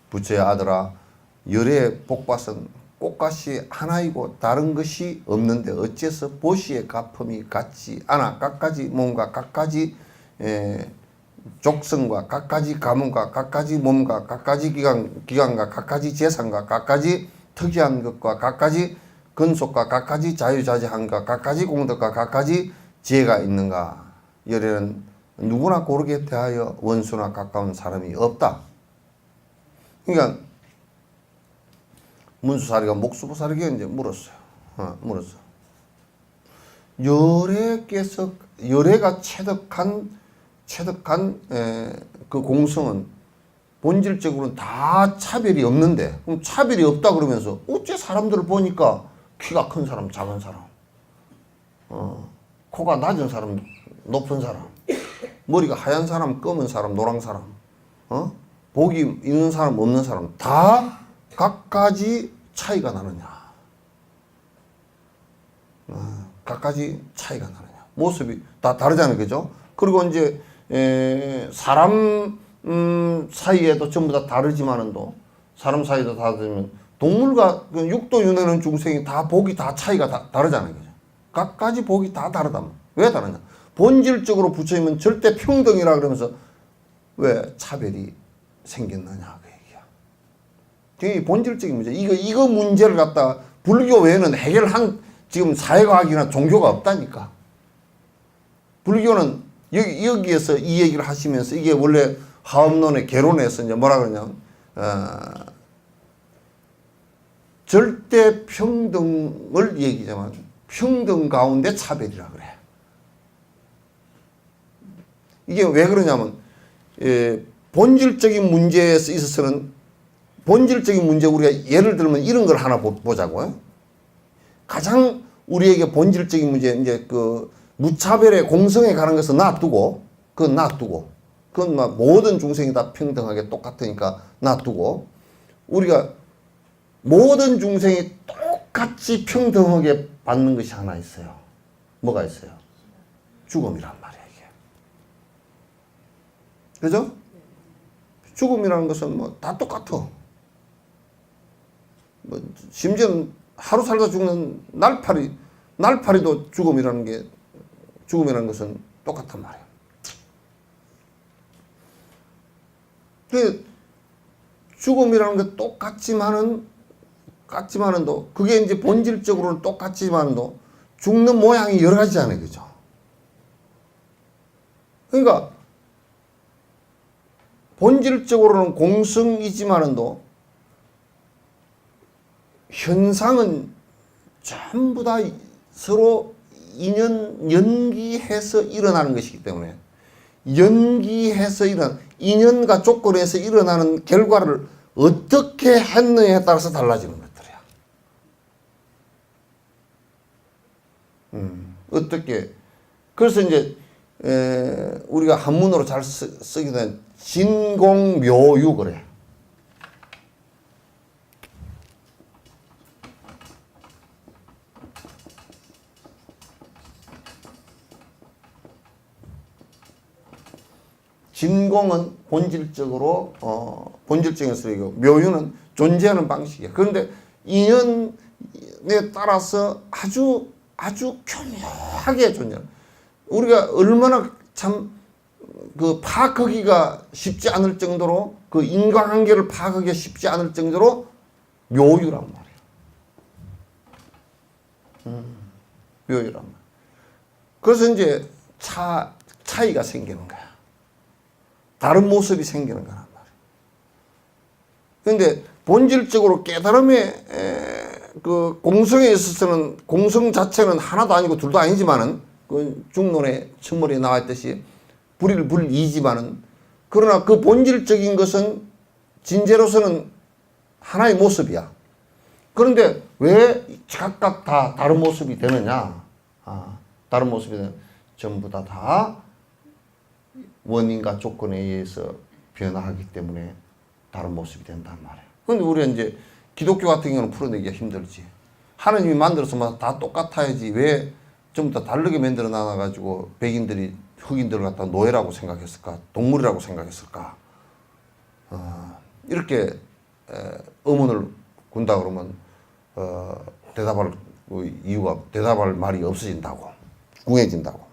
부처의 아들아, 열의 복밭은 꽃같이 하나이고 다른 것이 없는데 어째서 보시의 가품이 같지 않아? 각가지 몸과 각가지 족성과 각가지 가문과 각가지 몸과 각가지 기관과 각가지 재산과 각가지 특이한 것과 각가지 근속과 각가지 자유자재함과 각가지 공덕과 각가지 지혜가 있는가? 열에는 누구나 고르게 대하여 원수나 가까운 사람이 없다. 그러니까 문수사리가 목수보살에게 이제 물었어요. 물었어. 열애께서, 열애가 체득한 그 공성은 본질적으로는 다 차별이 없는데, 그럼 차별이 없다 그러면서 어째 사람들을 보니까 키가 큰 사람, 작은 사람, 코가 낮은 사람, 높은 사람, 머리가 하얀 사람, 검은 사람, 노란 사람, 복이 있는 사람, 없는 사람 다 각가지 차이가 나느냐? 각가지 차이가 나느냐? 모습이 다 다르잖아요, 그죠? 그리고 이제 사람 사이에도 전부 다 다르지만은도, 사람 사이도 다르지만 동물과 육도 윤회는 중생이 다 복이 다 차이가 다르잖아요, 그죠? 각가지 복이 다 다르다. 왜 다르냐? 본질적으로 부처님은 절대 평등이라 그러면서 왜 차별이 생겼느냐 그 얘기야. 되게 본질적인 문제. 이거 문제를 갖다 불교 외에는 해결한 지금 사회과학이나 종교가 없다니까. 불교는 여기에서 이 얘기를 하시면서, 이게 원래 화엄론의 개론에서 이제 뭐라 그러냐면 절대 평등을 얘기하지만 평등 가운데 차별이라 그래. 이게 왜 그러냐면 본질적인 문제에 있어서는, 본질적인 문제, 우리가 예를 들면 이런 걸 하나 보자고요. 가장 우리에게 본질적인 문제, 이제 그 무차별의 공성에 관한 것은 놔두고, 그건 막 모든 중생이 다 평등하게 똑같으니까 놔두고, 우리가 모든 중생이 똑같이 평등하게 받는 것이 하나 있어요. 뭐가 있어요? 죽음이란 말이에요, 이게. 그죠? 죽음이라는 것은 뭐 다 똑같아. 뭐 심지어는 하루 살다 죽는 날파리도 죽음이라는 것은 똑같단 말이야. 그 죽음이라는 게 똑같지만은도 그게 이제 본질적으로는 똑같지만도 죽는 모양이 여러 가지잖아요, 그죠? 그러니까 본질적으로는 공성이지만은도 현상은 전부 다 서로 연기해서 일어나는 것이기 때문에, 연기해서 인연과 조건에서 일어나는 결과를 어떻게 했느냐에 따라서 달라지는 것들이야. 어떻게. 그래서 이제 우리가 한문으로 잘 쓰게 된 진공묘유 그래. 진공은 본질적으로 본질적인 소리고, 묘유는 존재하는 방식이야. 그런데 인연에 따라서 아주 교묘하게 존재하는. 우리가 얼마나 참 그 파악하기가 쉽지 않을 정도로 그 인과관계를 파악하기가 쉽지 않을 정도로 묘유란 말이야. 묘유란 말이야. 그래서 이제 차이가 생기는 거야. 다른 모습이 생기는 거란 말이야. 그런데 본질적으로 깨달음의 그 공성에 있어서는 공성 자체는 하나도 아니고 둘도 아니지만은 그 중론의 첫머리에 나와 있듯이 불이지만은 그러나 그 본질적인 것은 진재로서는 하나의 모습이야. 그런데 왜 각각 다 다른 모습이 되느냐? 다른 모습이 되는 전부 다 원인과 조건에 의해서 변화하기 때문에 다른 모습이 된단 말이에요. 그런데 우리가 이제 기독교 같은 경우는 풀어내기가 힘들지. 하나님이 만들어서 다 똑같아야지 왜 전부 다 다르게 만들어 놔가지고 백인들이 흑인들을 갖다 노예라고 생각했을까? 동물이라고 생각했을까? 이렇게 의문을 군다 그러면 대답할 말이 없어진다고. 궁해진다고.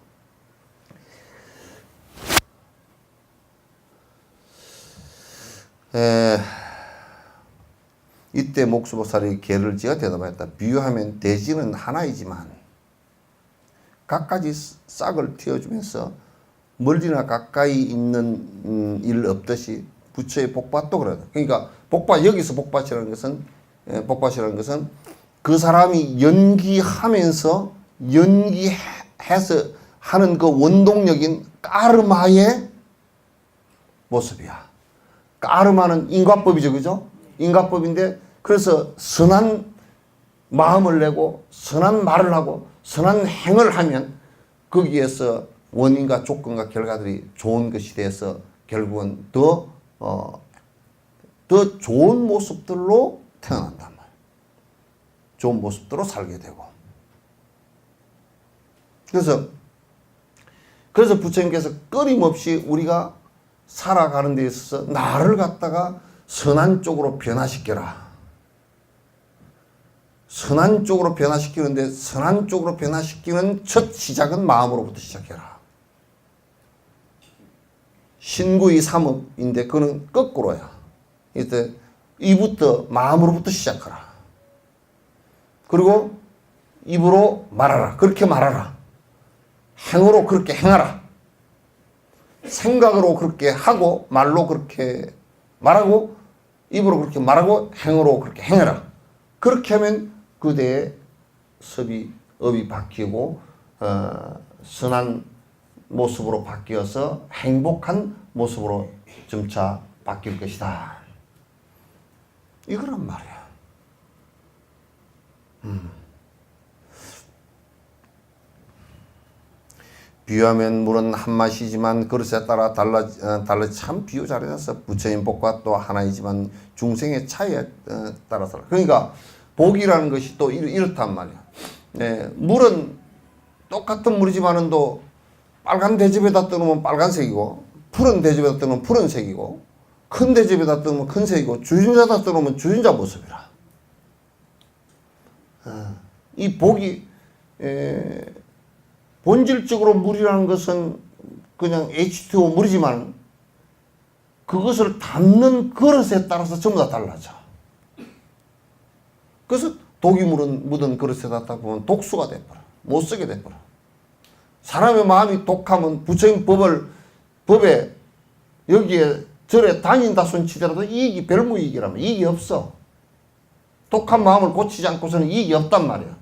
이때 목수보살이 개를 지어 대답하였다. 비유하면 돼지는 하나이지만 갖가지 싹을 틔워주면서 멀리나 가까이 있는 일 없듯이 부처의 복밭도 그러다. 그러니까 여기서 복밭이라는 것은 그 사람이 연기해서 하는 그 원동력인 까르마의 모습이야. 까르마는 인과법이죠, 그죠? 인과법인데 그래서 선한 마음을 내고 선한 말을 하고 선한 행을 하면 거기에서 원인과 조건과 결과들이 좋은 것이 돼서 결국은 더 좋은 모습들로 태어난단 말이에요. 좋은 모습들로 살게 되고. 그래서 부처님께서 끊임없이 우리가 살아가는 데 있어서 나를 갖다가 선한 쪽으로 변화시켜라. 선한 쪽으로 변화시키는데 선한 쪽으로 변화시키는 첫 시작은 마음으로부터 시작해라. 신구의 삼업인데 그는 거꾸로야. 이때 이부터 마음으로부터 시작하라. 그리고 입으로 말하라. 그렇게 말하라. 행으로 그렇게 행하라. 생각으로 그렇게 하고 말로 그렇게 말하고 입으로 그렇게 말하고 행으로 그렇게 행해라. 그렇게 하면 그대의 업이 바뀌고 선한 모습으로 바뀌어서 행복한 모습으로 점차 바뀔 것이다. 이거란 말이야. 비유하면 물은 한 맛이지만 그릇에 따라 달라 참 비유 잘해놨어. 부처님 복과 또 하나이지만 중생의 차이에 따라서. 그러니까 복이라는 것이 또 이렇단 말이야. 네, 물은 똑같은 물이지만은 또 빨간 대접에다 떠놓으면 빨간색이고 푸른 대접에다 떠놓으면 푸른색이고 큰 대접에다 떠놓으면 큰 색이고 주전자에다 떠놓으면 주전자 모습이라. 이 복이 본질적으로 물이라는 것은 그냥 H2O 물이지만 그것을 담는 그릇에 따라서 전부 다 달라져. 그래서 독이 묻은 그릇에다 보면 독수가 돼버려. 못 쓰게 돼버려. 사람의 마음이 독하면 부처님 법에 여기에 절에 다닌다 손치더라도 이익이 별무이익이라면 이익이 없어. 독한 마음을 고치지 않고서는 이익이 없단 말이야.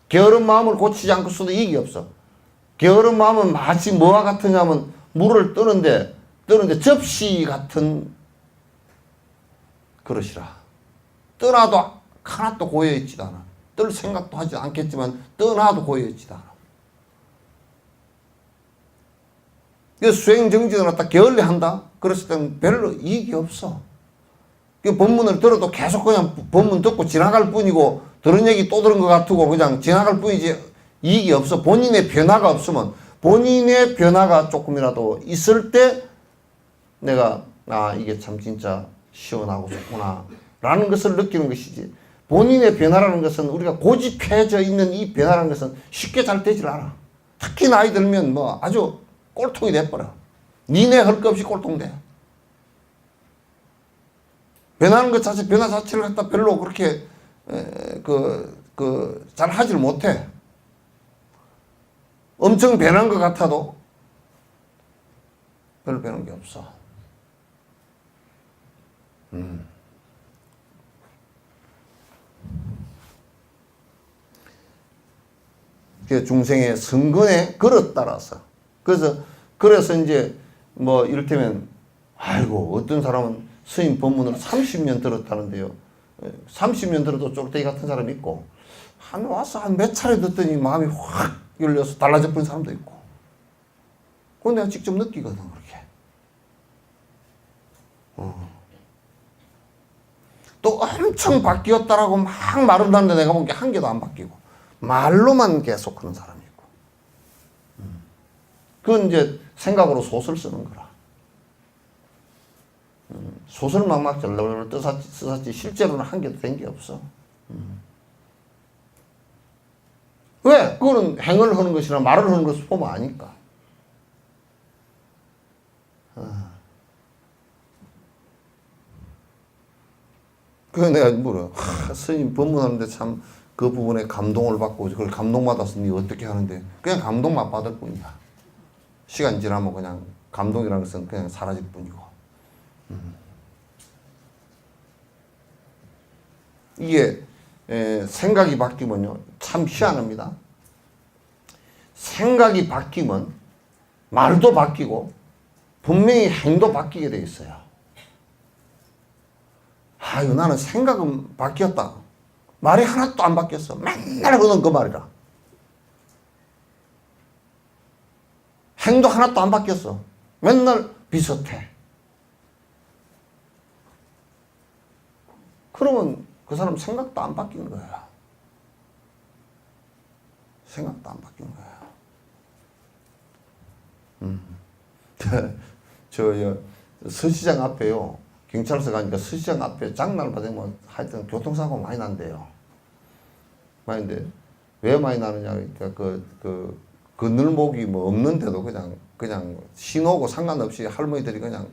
게으른 마음을 고치지 않고서도 이익이 없어. 게으른 마음은 마치 뭐와 같으냐면 물을 뜨는데 접시 같은 그릇이라. 떠나도 하나도 고여있지도 않아. 뜰 생각도 하지 않겠지만 떠나도 고여있지도 않아. 그래서 수행정진을 갖다 게을리 한다? 그랬을 때는 별로 이익이 없어. 그 법문을 들어도 계속 그냥 법문 듣고 지나갈 뿐이고 들은 얘기 또 들은 것 같고 그냥 지나갈 뿐이지 이익이 없어. 본인의 변화가 없으면 본인의 변화가 조금이라도 있을 때 내가 이게 참 진짜 시원하고 좋구나 라는 것을 느끼는 것이지, 본인의 변화라는 것은, 우리가 고집해져 있는 이 변화라는 것은 쉽게 잘 되질 않아. 특히 나이 들면 뭐 아주 꼴통이 돼버려. 니네 할 것 없이 꼴통돼. 변하는 것 자체, 변화 자체를 갖다 별로 그렇게 잘 하질 못해. 엄청 변한 것 같아도 별로 변한 게 없어. 중생의 성근의 그릇 따라서. 그래서 이제 뭐 이를테면, 아이고 어떤 사람은 스님 법문을 30년 들었다는데요. 30년 들어도 쫄대기 같은 사람이 있고, 와서 한 몇 차례 듣더니 마음이 확 열려서 달라져 버린 사람도 있고. 그건 내가 직접 느끼거든, 그렇게. 또 엄청 바뀌었다라고 막 말을 하는데 내가 본 게 한 개도 안 바뀌고, 말로만 계속 그런 사람이 있고. 그건 이제 생각으로 소설 쓰는 거라. 소설만 막 절로 써놨지 실제로는 한 개도 된 게 없어. 왜? 그거는 행을 하는 것이나 말을 하는 것을 보면 아니까. 그래서 내가 물어. 스님 법문하는데 참 그 부분에 감동을 받고, 그걸 감동받아서 니 어떻게 하는데? 그냥 감동만 받을 뿐이야. 시간 지나면 그냥 감동이라는 것은 그냥 사라질 뿐이고. 이게 생각이 바뀌면요, 참 희한합니다. 생각이 바뀌면 말도 바뀌고 분명히 행도 바뀌게 돼 있어요. 아유, 나는 생각은 바뀌었다. 말이 하나도 안 바뀌었어. 맨날 하는 그 말이라. 행도 하나도 안 바뀌었어. 맨날 비슷해. 그러면 그 사람 생각도 안 바뀐 거야. 생각도 안 바뀐 거야. 저 서시장 앞에요, 경찰서 가니까 서시장 앞에 장날마다 되면 하여튼 교통사고 많이 난대요. 많이 는데 왜 많이 나느냐 그러니까 그늘목이 뭐 없는데도 그냥 신호고 상관없이 할머니들이 그냥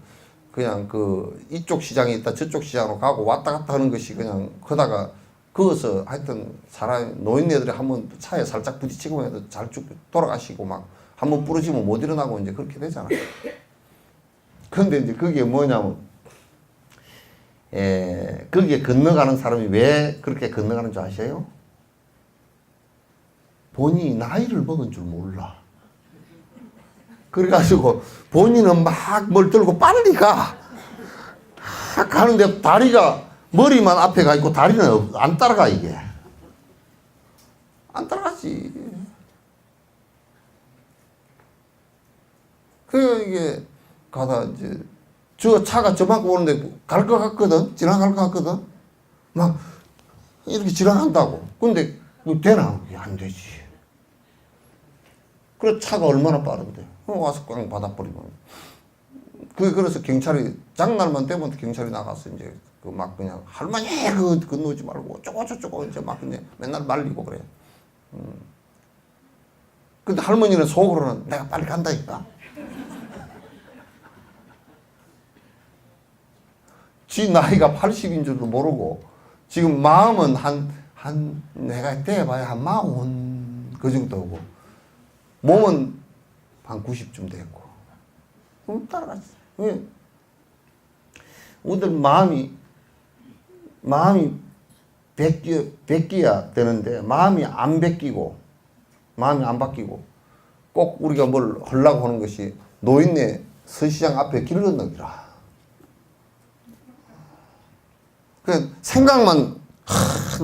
이쪽 시장에 있다 저쪽 시장으로 가고 왔다 갔다 하는 것이 그냥 하다가, 거기서 하여튼 노인네들이 한번 차에 살짝 부딪히고 해도 잘 쭉 돌아가시고, 막 한번 부러지면 못 일어나고 이제 그렇게 되잖아. 근데 이제 그게 뭐냐면, 거기에 건너가는 사람이 왜 그렇게 건너가는 줄 아세요? 본인이 나이를 먹은 줄 몰라. 그래가지고 본인은 막 뭘 들고 빨리 가. 가는데 다리가, 머리만 앞에 가 있고 다리는 안 따라가, 이게. 안 따라가지. 이게 가다 이제 저 차가 저만큼 오는데 갈 것 같거든? 지나갈 것 같거든? 막 이렇게 지나간다고. 근데 되나? 그게 안 되지. 그래, 차가 얼마나 빠른데. 와서 꽝 받아버리면. 그래서 경찰이, 장날만 되면 경찰이 나가서 이제 막 그냥 할머니 건너지 말고 저거 이제 막 그냥 맨날 말리고 그래. 근데 할머니는 속으로는 내가 빨리 간다니까. 지 나이가 80인 줄도 모르고, 지금 마음은 내가 돼봐야 한 40, 그 정도고, 몸은 한 90쯤 됐고. 그럼 따라가지. 왜? 우리들 마음이 베끼야 되는데, 마음이 안 베끼고, 마음이 안 바뀌고, 꼭 우리가 뭘 하려고 하는 것이 노인네 서시장 앞에 길 건너기라. 생각만,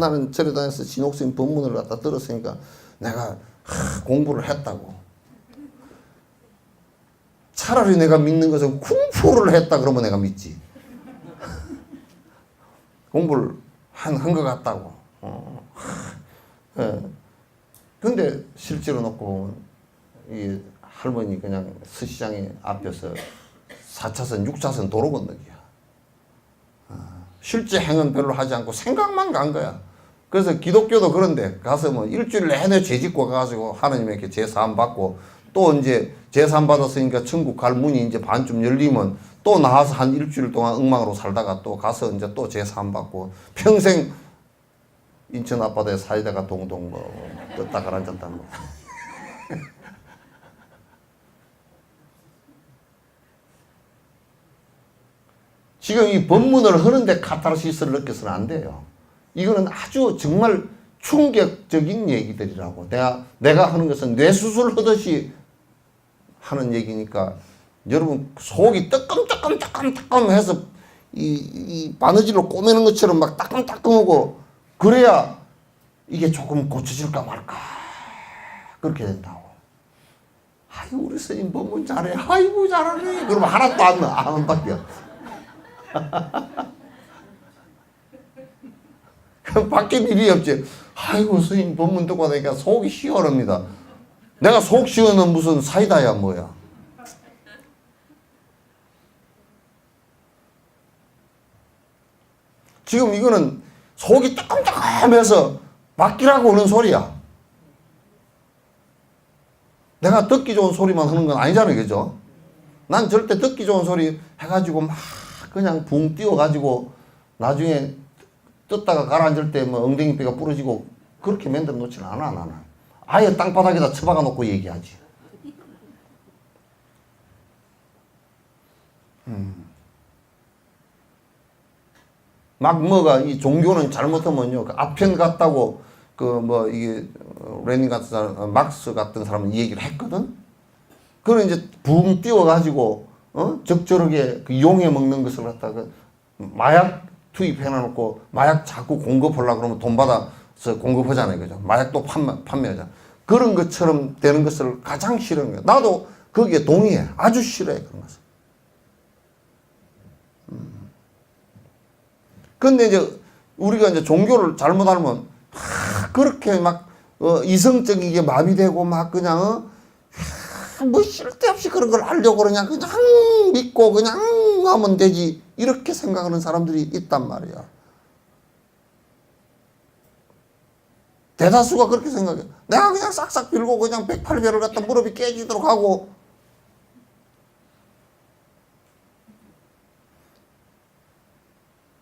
나는 절에 다녀서 진옥스님 법문을 갖다 들었으니까 내가 공부를 했다고. 차라리 내가 믿는 것은 쿵푸를 했다 그러면 내가 믿지. 공부를 한 것 같다고. 근데 실제로 놓고 보면 이 할머니 그냥 서시장에 앞에서 4차선, 6차선 도로 건너기야. 실제 행은 별로 하지 않고 생각만 간 거야. 그래서 기독교도 그런데 가서 뭐 일주일 내내 죄 짓고 가가지고 하나님에게 제사함 받고 또 이제 제사함 받았으니까 천국 갈 문이 이제 반쯤 열리면 또 나와서 한 일주일 동안 엉망으로 살다가 또 가서 이제 또 제사함 받고 평생 인천 앞바다에 사이다가 동동 뭐 떴다 가라앉았다 뭐. 지금 이 법문을 하는데 카타르시스를 느껴서는 안 돼요. 이거는 아주 정말 충격적인 얘기들이라고. 내가 하는 것은 뇌수술 하듯이 하는 얘기니까 여러분 속이 뜨끔뜨끔뜨끔뜨끔 해서 이 바느질로 꼬매는 것처럼 막 따끔따끔하고 그래야 이게 조금 고쳐질까 말까 그렇게 된다고. 아이고 우리 스님 법문 잘해. 아이고 잘하네. 그러면 하나도 안 바뀌어. 바뀔 일이 없지. 아이고 스님 법문 듣고 나니까 속이 시원합니다. 내가 속 시원은 무슨 사이다야 뭐야. 지금 이거는 속이 따끔따끔해서 바뀌라고 오는 소리야. 내가 듣기 좋은 소리만 하는 건 아니잖아요. 그죠? 난 절대 듣기 좋은 소리 해가지고 막 그냥 붕 띄워가지고 나중에 뜯다가 가라앉을 때 뭐 엉덩이뼈가 부러지고 그렇게 만들어 놓지는 않아. 나는 아예 땅바닥에다 처박아 놓고 얘기하지. 막 뭐가 이 종교는 잘못하면요 그 아편 같다고 그 뭐 이게 레닌 같은 사람 막스 같은 사람은 이 얘기를 했거든. 그걸 이제 붕 띄워가지고 적절하게 그 용해 먹는 것을 갖다가 마약 투입해놔놓고 마약 자꾸 공급하려고 그러면 돈 받아서 공급하잖아요. 그죠? 마약도 판매하잖아. 그런 것처럼 되는 것을 가장 싫어하는 거야. 나도 거기에 동의해. 아주 싫어해. 그런 것을. 근데 이제 우리가 이제 종교를 잘못 알면 그렇게 막 이성적이게 마비되고 막 그냥 뭐 쓸데없이 그런 걸 하려고 그러냐 그냥 믿고 그냥 하면 되지 이렇게 생각하는 사람들이 있단 말이야. 대다수가 그렇게 생각해. 내가 그냥 싹싹 빌고 그냥 108배를 갖다 무릎이 깨지도록 하고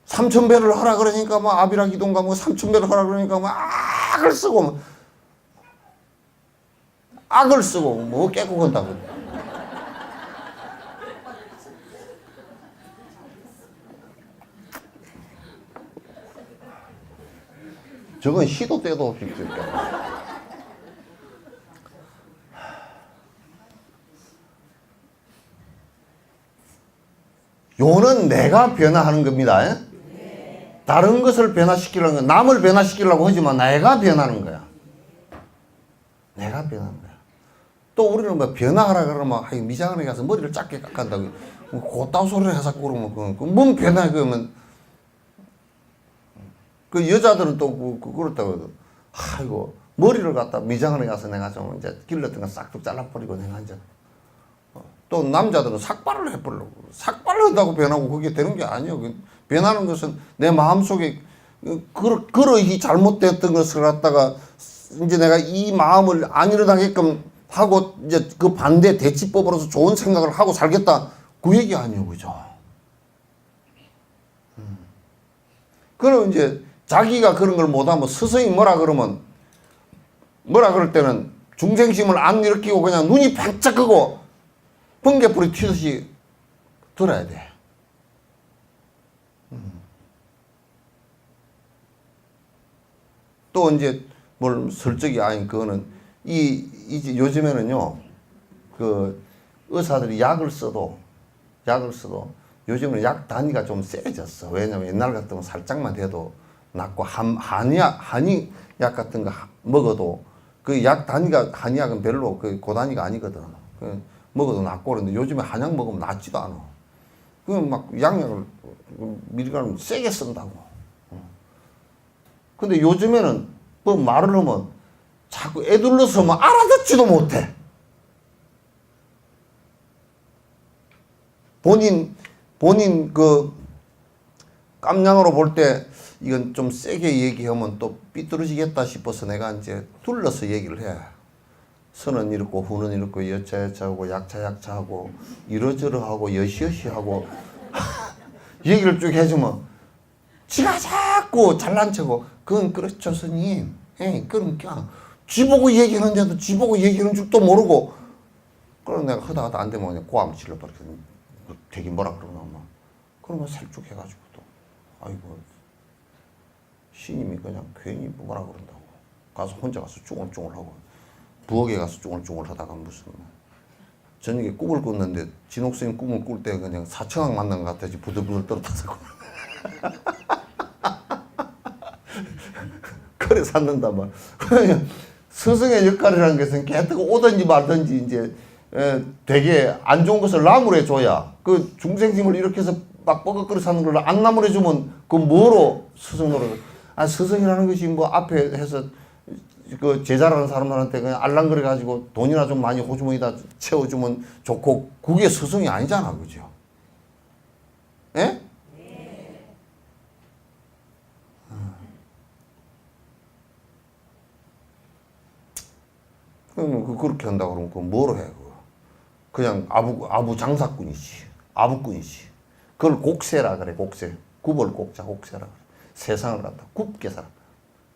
삼천배를 하라 그러니까 뭐 아비라 기도인가 뭐 삼천배를 하라 그러니까 뭐 악을 쓰고 뭐 깨고 건다고. 저건 시도 때도 없이 그러니까. 요는 내가 변화하는 겁니다. 다른 것을 변화시키려는 건 남을 변화시키려고 하지만 내가 변하는 거야. 내가 변하는 거야. 또 우리는 뭐 변화하라 그러면 미장원에 가서 머리를 짧게 깎았다고 그따위 소리를 해서 그러면 뭔 변화 그러면 그 여자들은 또 그렇다고 아이고 머리를 갖다 미장원에 가서 내가 좀 이제 길렀던 거 싹둑 잘라버리고 내가 이제 또 남자들은 삭발을 해버리려고 삭발을 한다고 변하고 그게 되는 게 아니에요. 변하는 것은 내 마음속에 그러히 잘못됐던 것을 갖다가 이제 내가 이 마음을 안 일어나게끔 하고 이제 그 반대 대치법으로서 좋은 생각을 하고 살겠다 그 얘기 아니에요. 그죠? 그럼 이제 자기가 그런 걸 못하면 스승이 뭐라 그러면 뭐라 그럴 때는 중생심을 안 일으키고 그냥 눈이 반짝 끄고 번개불이 튀듯이 들어야 돼. 또 이제 뭘 설적이 아닌 그거는 이제 요즘에는요 그 의사들이 약을 써도 요즘은 약 단위가 좀 세졌어. 왜냐면 옛날 같으면 살짝만 돼도 낫고 한의약 같은 거 먹어도 그 약 단위가 한의약은 별로 그 고단위가 아니거든. 먹어도 낫고 그러는데 요즘에 한약 먹으면 낫지도 않아. 그럼 막 약약을 미리가면 세게 쓴다고. 근데 요즘에는 뭐 말을 하면 자꾸 애둘러서 뭐 알아듣지도 못해. 본인 깜냥으로 볼 때 이건 좀 세게 얘기하면 또 삐뚤어지겠다 싶어서 내가 이제 둘러서 얘기를 해. 선은 이렇고 후는 이렇고 여차여차하고 약차약차하고 이러저러하고 여시여시하고 얘기를 쭉 해주면 지가 자꾸 잘난 척하고 그건 그렇죠 스님. 그러니까 지보고 얘기하는데도 지보고 얘기하는 줄도 모르고 그럼 내가 하다 안 되면 그냥 고함 질러버렸거든. 되게 뭐라 그러나 막 그러면 살쭉해가지고 또 아이고 신임이 그냥 괜히 뭐라 그런다고 가서 혼자 가서 쭈글쭈글 하고 부엌에 가서 쭈글쭈글 하다가 무슨 저녁에 꿈을 꿨는데 진옥선님 꿈을 꿀 때 그냥 사청왕 만난 것 같아지 부들부들 떨어져서 그래 샀는다 말. 스승의 역할이라는 것은 개뜨고 오든지 말든지 이제 되게 안 좋은 것을 나무래 줘야 그 중생심을 이렇게 해서 막 뻐걱거려 사는 걸 안 나무래 주면 그 뭐로 스승 노릇. 스승이라는 것이 뭐 앞에 해서 그 제자라는 사람들한테 그냥 알랑거려 가지고 돈이나 좀 많이 호주머니다 채워주면 좋고 그게 스승이 아니잖아, 그죠? 예? 그럼 그렇게 한다 그러면 그 뭐로 해? 그냥 아부 장사꾼이지, 아부꾼이지. 그걸 곡세라 그래, 곡세. 굽을 곡자, 곡세라 그래. 세상을 갖다 굽게 살아.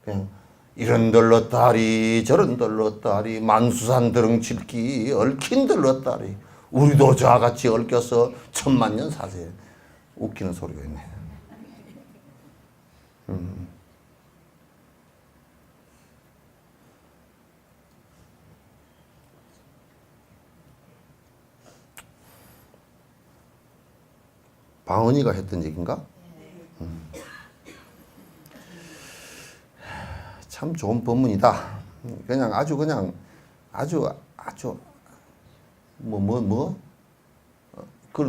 그냥 이런 들렀다리 저런 들렀다리 만수산 드렁칠기 얽힌 들렀다리 우리도 저같이 얽혀서 천만년 사세. 웃기는 소리가 있네. 방언이가 했던 얘기인가? 참 좋은 법문이다. 그냥 아주 그런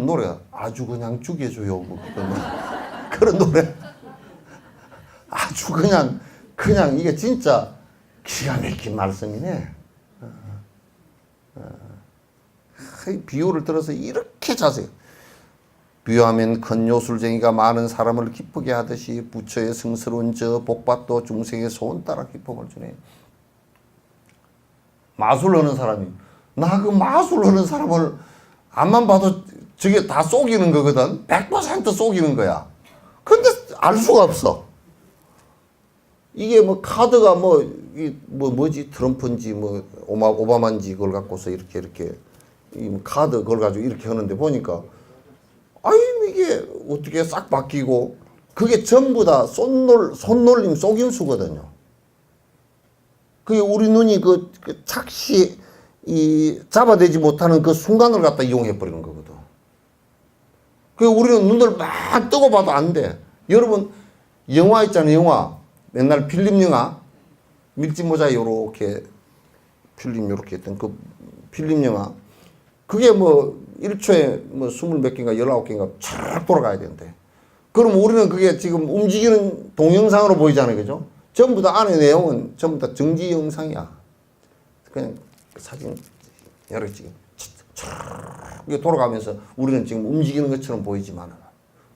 노래 아주 그냥 죽여줘요. 뭐 그런 노래 아주 그냥 이게 진짜 기가 막힌 말씀이네. 비유를 들어서 이렇게 자세히 비유하면 큰 요술쟁이가 많은 사람을 기쁘게 하듯이 부처의 성스러운 저 복받도 중생의 소원 따라 기쁨을 주네. 마술하는 사람이 나 그 마술하는 사람을 앞만 봐도 저게 다 속이는 거거든. 100% 속이는 거야. 근데 알 수가 없어. 이게 뭐 카드가 뭐지 트럼프인지 오바마인지 그걸 갖고서 이렇게 이 카드 그걸 가지고 이렇게 하는데 보니까 이게 어떻게 싹 바뀌고 그게 전부 다 손놀림 속임수거든요. 그게 우리 눈이 그 착시 잡아내지 못하는 그 순간을 갖다 이용해 버리는 거거든. 그 우리는 눈을 막 뜨고 봐도 안 돼. 여러분 영화 있잖아요. 영화 옛날 필름 영화 밀짚 모자에 요렇게 필름 요렇게 했던 그 필름 영화 그게 1초에 20몇 개인가 19개인가 쫙 돌아가야 되는데 그럼 우리는 그게 지금 움직이는 동영상으로 보이잖아요. 그죠? 전부 다 안에 내용은 전부 다 정지 영상이야. 그냥 사진 여러 찍어 이게 돌아가면서 우리는 지금 움직이는 것처럼 보이지만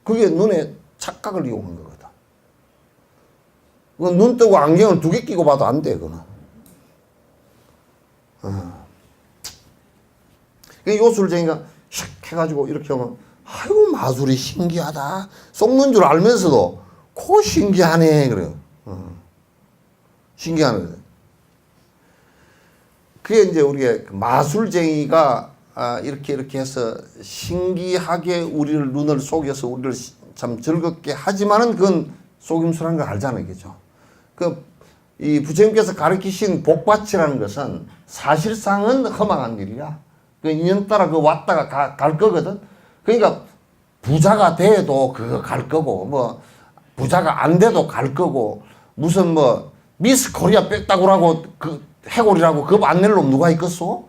그게 눈의 착각을 이용한 거거든. 그건 눈 뜨고 안경을 2개 끼고 봐도 안 돼. 그거는. 요술쟁이가 샥 해가지고 이렇게 하면 아이고 마술이 신기하다 속는 줄 알면서도 코 신기하네 그래요. 신기하네. 그게 이제 우리가 마술쟁이가 이렇게 해서 신기하게 우리를 눈을 속여서 우리를 참 즐겁게 하지만은 그건 속임수라는 걸 알잖아요. 그죠? 이 부처님께서 가르치신 복받치라는 것은 사실상은 허망한 일이야. 그 인연 따라 왔다가 갈 거거든. 그러니까 부자가 돼도 그거 갈 거고 부자가 안 돼도 갈 거고 무슨 미스 코리아 빽따구라고 그 해골이라고 그거 안 낼 놈 누가 있겠어?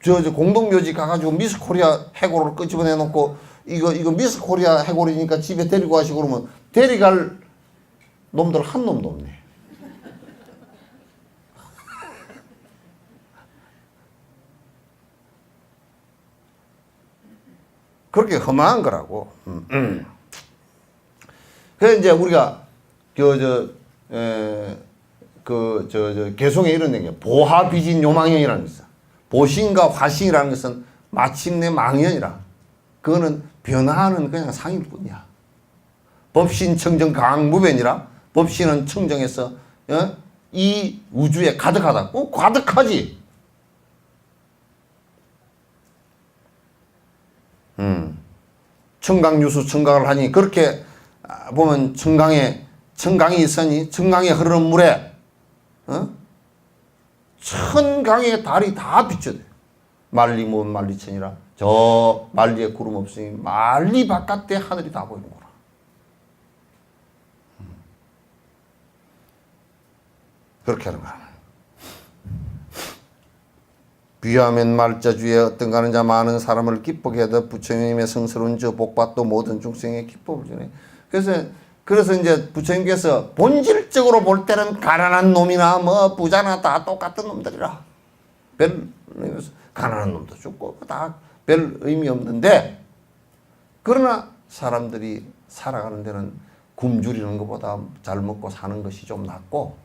저 공동묘지 가가지고 미스 코리아 해골을 끄집어내 놓고 이거 미스 코리아 해골이니까 집에 데리고 가시고 그러면 데려갈 놈들 한 놈도 없네. 그렇게 허망한 거라고. 그래서 이제 우리가 개송에 이런 얘기야. 보화비진 요망형이라는 게 있어. 보신과 화신이라는 것은 마침내 망연이라. 그거는 변화하는 그냥 상일 뿐이야. 법신, 청정, 강무변이라. 법신은 청정해서 이 우주에 가득하다. 가득하지. 청강유수 청강을 하니 그렇게 보면 청강이 있으니 청강에 흐르는 물에 천강의 달이 다 비춰져. 만리무원 만리천이라. 저 만리에 구름 없으니 만리 바깥에 하늘이 다 보이는구나. 그렇게 하는 거야. 비하면 말자주에 어떤가는 자 많은 사람을 기쁘게 하다 부처님의 성스러운 저 복받도 모든 중생에 기쁨을 주네. 그래서 이제 부처님께서 본질적으로 볼 때는 가난한 놈이나 뭐 부자나 다 똑같은 놈들이라. 별 가난한 놈도 죽고 다 별 의미 없는데, 그러나 사람들이 살아가는 데는 굶주리는 것보다 잘 먹고 사는 것이 좀 낫고,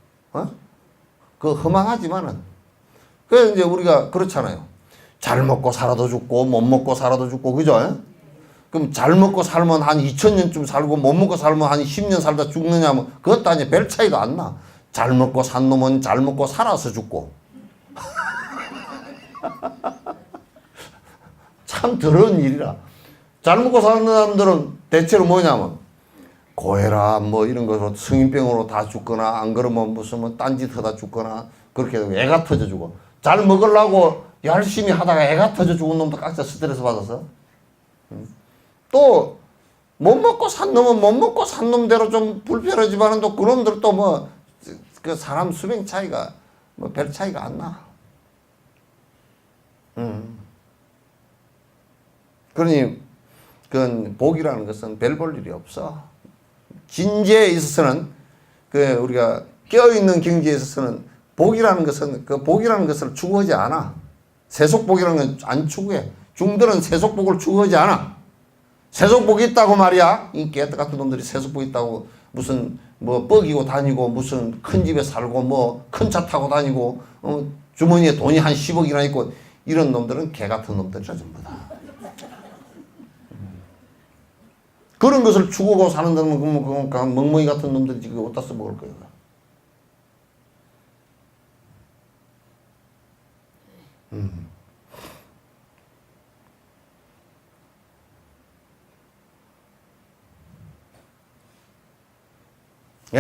그 허망하지만은, 그래서 이제 우리가 그렇잖아요. 잘 먹고 살아도 죽고 못 먹고 살아도 죽고, 그죠? 그럼 잘 먹고 살면 한 2000년쯤 살고 못 먹고 살면 한 10년 살다 죽느냐면 그것도 아니야. 별 차이가 안 나. 잘 먹고 산 놈은 잘 먹고 살아서 죽고. 참 더러운 일이라. 잘 먹고 사는 사람들은 대체로 뭐냐면 고혈압 뭐 이런 거로 성인병으로 다 죽거나, 안 그러면 무슨 뭐 딴짓 하다 죽거나, 그렇게 되고 애가 터져 죽어. 잘 먹으려고 열심히 하다가 애가 터져 죽은 놈도 각자 스트레스 받아서. 또 못 먹고 산 놈은 못 먹고 산 놈대로 좀 불편하지만은 또 그놈들 또 뭐 그 사람 수명 차이가 뭐 별 차이가 안 나. 그러니 그 복이라는 것은 별 볼 일이 없어. 진지에 있어서는 우리가 깨어 있는 경지에 있어서는 복이라는 것은 그 복이라는 것을 추구하지 않아. 세속복이라는 건 안 추구해. 중들은 세속복을 추구하지 않아. 세속복이 있다고 말이야. 이 개떡 같은 놈들이 세속복 있다고 무슨 뭐 뻐기고 다니고 무슨 큰 집에 살고 뭐 큰 차 타고 다니고 주머니에 돈이 한 10억이나 있고, 이런 놈들은 개 같은 놈들이라 전부 다. 그런 것을 추구하고 사는 놈은 그건 멍멍이 같은 놈들이 지금 어디다 써먹을 거예요.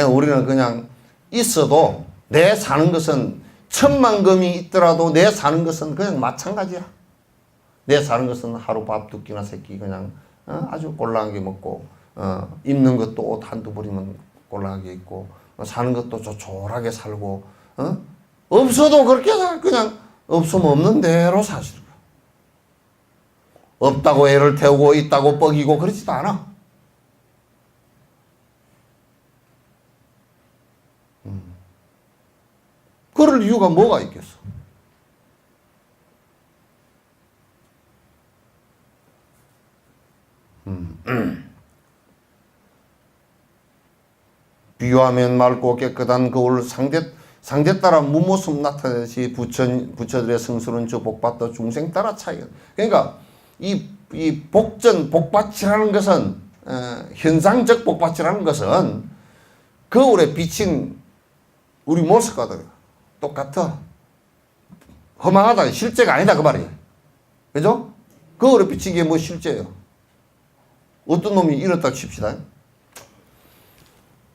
우리는 그냥 있어도 내 사는 것은 1000만금이 있더라도 내 사는 것은 그냥 마찬가지야. 내 사는 것은 하루 밥 2끼나 3끼 그냥 아주 꼴랑하게 먹고, 입는 것도 옷 한두 벌이면 꼴랑하게 입고, 사는 것도 조촐하게 살고, 없어도 그렇게 그냥 없으면 없는 대로 사시는 거야. 없다고 애를 태우고 있다고 뻐기고 그러지도 않아. 그럴 이유가 뭐가 있겠어? 비유하면 맑고 깨끗한 거울 상대 따라 무모습 나타내듯이 부처들의 성스러운 저 복받도 중생 따라 차이가. 그러니까 이 복받이라는 것은 현상적 복받이라는 것은 거울에 비친 우리 모습과 똑같아. 허망하다. 실제가 아니다 그 말이에요. 그죠? 거울에 비친 게 뭐 실제예요? 어떤 놈이 이렇다 칩시다.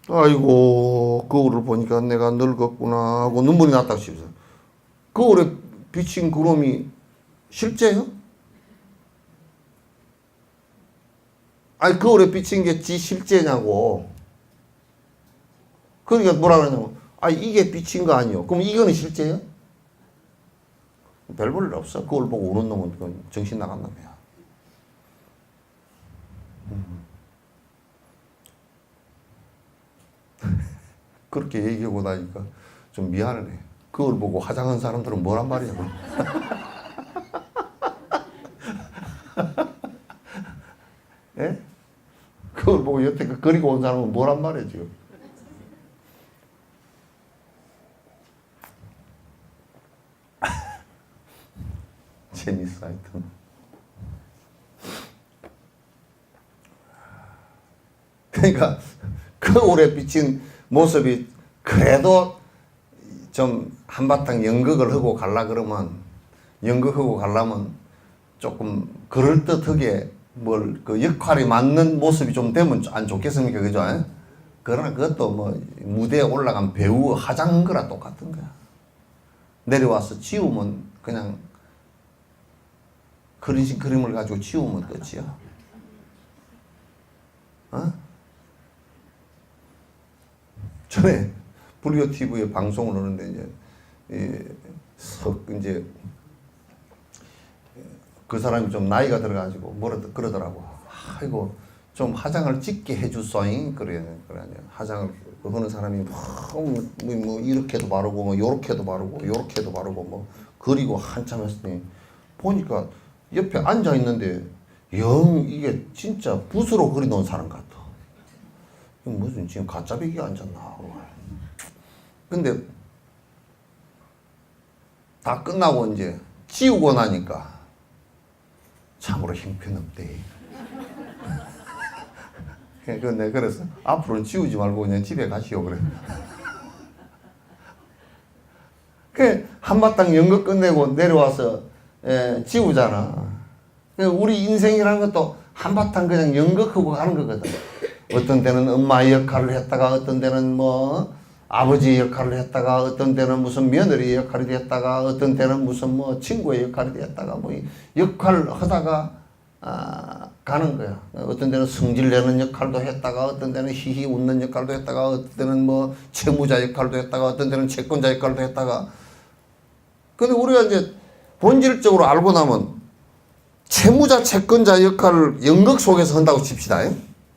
아이고 거울을 보니까 내가 늙었구나 하고 눈물이 났다고 칩시다. 거울에 비친 그 놈이 실제예요? 아니 거울에 비친 게 지 실제냐고. 그러니까 뭐라 그러냐면 이게 비친 거 아니요. 그럼 이거는 실제예요? 별 볼 일 없어. 거울 보고 우는 놈은 그건 정신 나간 놈이야. 그렇게 얘기하고 나니까 좀 미안하네. 그걸 보고 화장한 사람들은 뭐란 말이야. 예? 그걸 보고 여태껏 그리고 온 사람은 뭐란 말이에요, 지금. 재밌어, 하여튼. 그러니까 그 오래 비친 모습이 그래도 좀 한바탕 연극을 하고 갈라 그러면, 연극하고 가려면 조금 그럴듯하게 뭘 그 역할이 맞는 모습이 좀 되면 안 좋겠습니까? 그죠? 그러나 그것도 뭐 무대에 올라간 배우 화장한 거랑 똑같은 거야. 내려와서 지우면 그냥 그리신 그림을 가지고 지우면 끝이야. 어? 전에 불교 TV에 방송을 하는데 이제 그 사람이 좀 나이가 들어가지고 뭐라 그러더라고. 아이고 좀 화장을 짙게 해주소잉 그래. 화장을 하는 사람이 뭐 이렇게도 바르고 뭐 요렇게도 바르고 요렇게도 바르고 뭐 그리고 한참 했으니 보니까 옆에 앉아 있는데 영 이게 진짜 붓으로 그려놓은 사람 같아. 무슨 지금 가짜배기 앉았나. 근데 다 끝나고 이제 지우고 나니까 참으로 형편없대. 내가 그래서 앞으로는 지우지 말고 그냥 집에 가시오 그래. 그 한바탕 연극 끝내고 내려와서 지우잖아. 우리 인생이라는 것도 한바탕 그냥 연극하고 가는 거거든. 어떤 때는 엄마의 역할을 했다가 어떤 때는 뭐 아버지의 역할을 했다가 어떤 때는 무슨 며느리의 역할이 됐다가 어떤 때는 무슨 뭐 친구의 역할이 됐다가 뭐 역할을 하다가 가는 거야. 어떤 때는 성질내는 역할도 했다가 어떤 때는 히히 웃는 역할도 했다가 어떤 때는 뭐 채무자 역할도 했다가 어떤 때는 채권자 역할도 했다가. 근데 우리가 이제 본질적으로 알고 나면 채무자 채권자 역할을 연극 속에서 한다고 칩시다.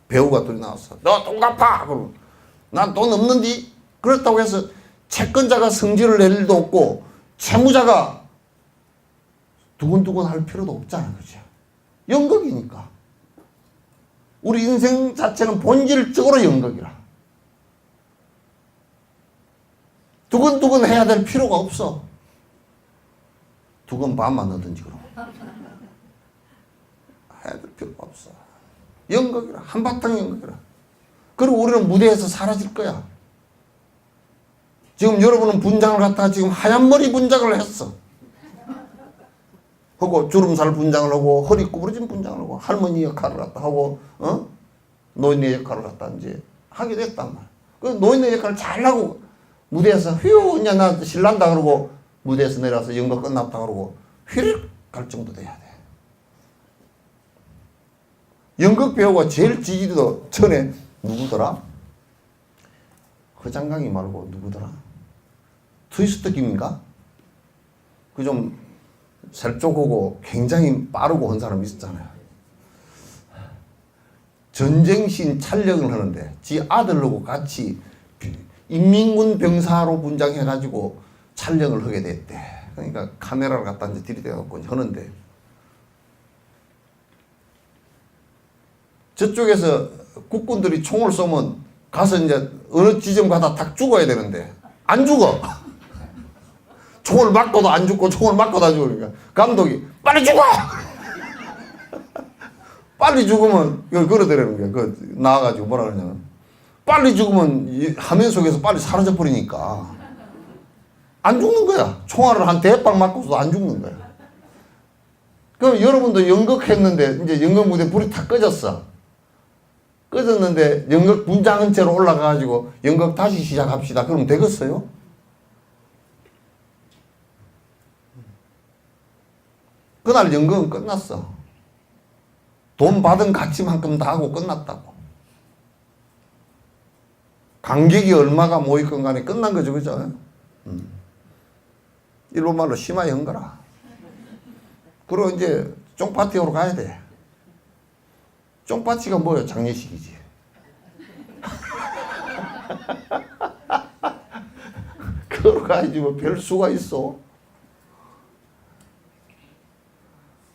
배우가 둘이 나왔어. 너 돈 갚아! 그럼 난 돈 없는디? 그렇다고 해서 채권자가 성질을 낼 일도 없고 채무자가 두근두근 할 필요도 없잖아. 그죠? 연극이니까. 우리 인생 자체는 본질적으로 연극이라. 두근두근 해야 될 필요가 없어. 두근 반만 하든지 그럼. 해야 될 필요가 없어. 연극이라. 한바탕 연극이라. 그리고 우리는 무대에서 사라질 거야. 지금 여러분은 분장을 갖다가 지금 하얀 머리 분장을 했어. 하고 주름살 분장을 하고 허리 구부러진 분장을 하고 할머니 역할을 갖다 하고 노인네 역할을 갖다 이제 하게 됐단 말이야. 그 노인네 역할을 잘하고 무대에서 휘우 이제 나 신난다 그러고 무대에서 내려와서 연극 끝났다 그러고 휘릭 갈 정도 돼야 돼. 연극 배우가 제일 지지도 전에 누구더라? 허장강이 말고 누구더라? 트위스트 김인가? 그 좀 살쪽하고 굉장히 빠르고 한 사람이 있었잖아요. 전쟁신 촬영을 하는데 지 아들하고 같이 인민군 병사로 분장해가지고 촬영을 하게 됐대. 그러니까 카메라를 갖다 이제 들이대갖고 하는데 저쪽에서 국군들이 총을 쏘면 가서 이제 어느 지점 가다 딱 죽어야 되는데 안 죽어. 총을 맞고도 안 죽고 총을 맞고도 안 죽으니까 감독이 빨리 죽어! 빨리 죽으면 이걸 걸어대라는 거야. 그 나와가지고 뭐라 그러냐면 빨리 죽으면 이 화면 속에서 빨리 사라져 버리니까 안 죽는 거야. 총알을 한 대방 맞고서도 안 죽는 거야. 그럼 여러분도 연극했는데 이제 연극 무대 불이 다 꺼졌어. 꺼졌는데 연극 분장한 채로 올라가가지고 연극 다시 시작합시다. 그러면 되겠어요? 그날 연극은 끝났어. 돈 받은 가치만큼 다 하고 끝났다고. 관객이 얼마가 모이건 간에 끝난 거죠. 그죠? 일본 말로 심하게 한 거라. 그리고 이제 쫑파티로 가야 돼. 쫑파티가 뭐예요? 장례식이지. 그걸 가야지 뭐 별 수가 있어.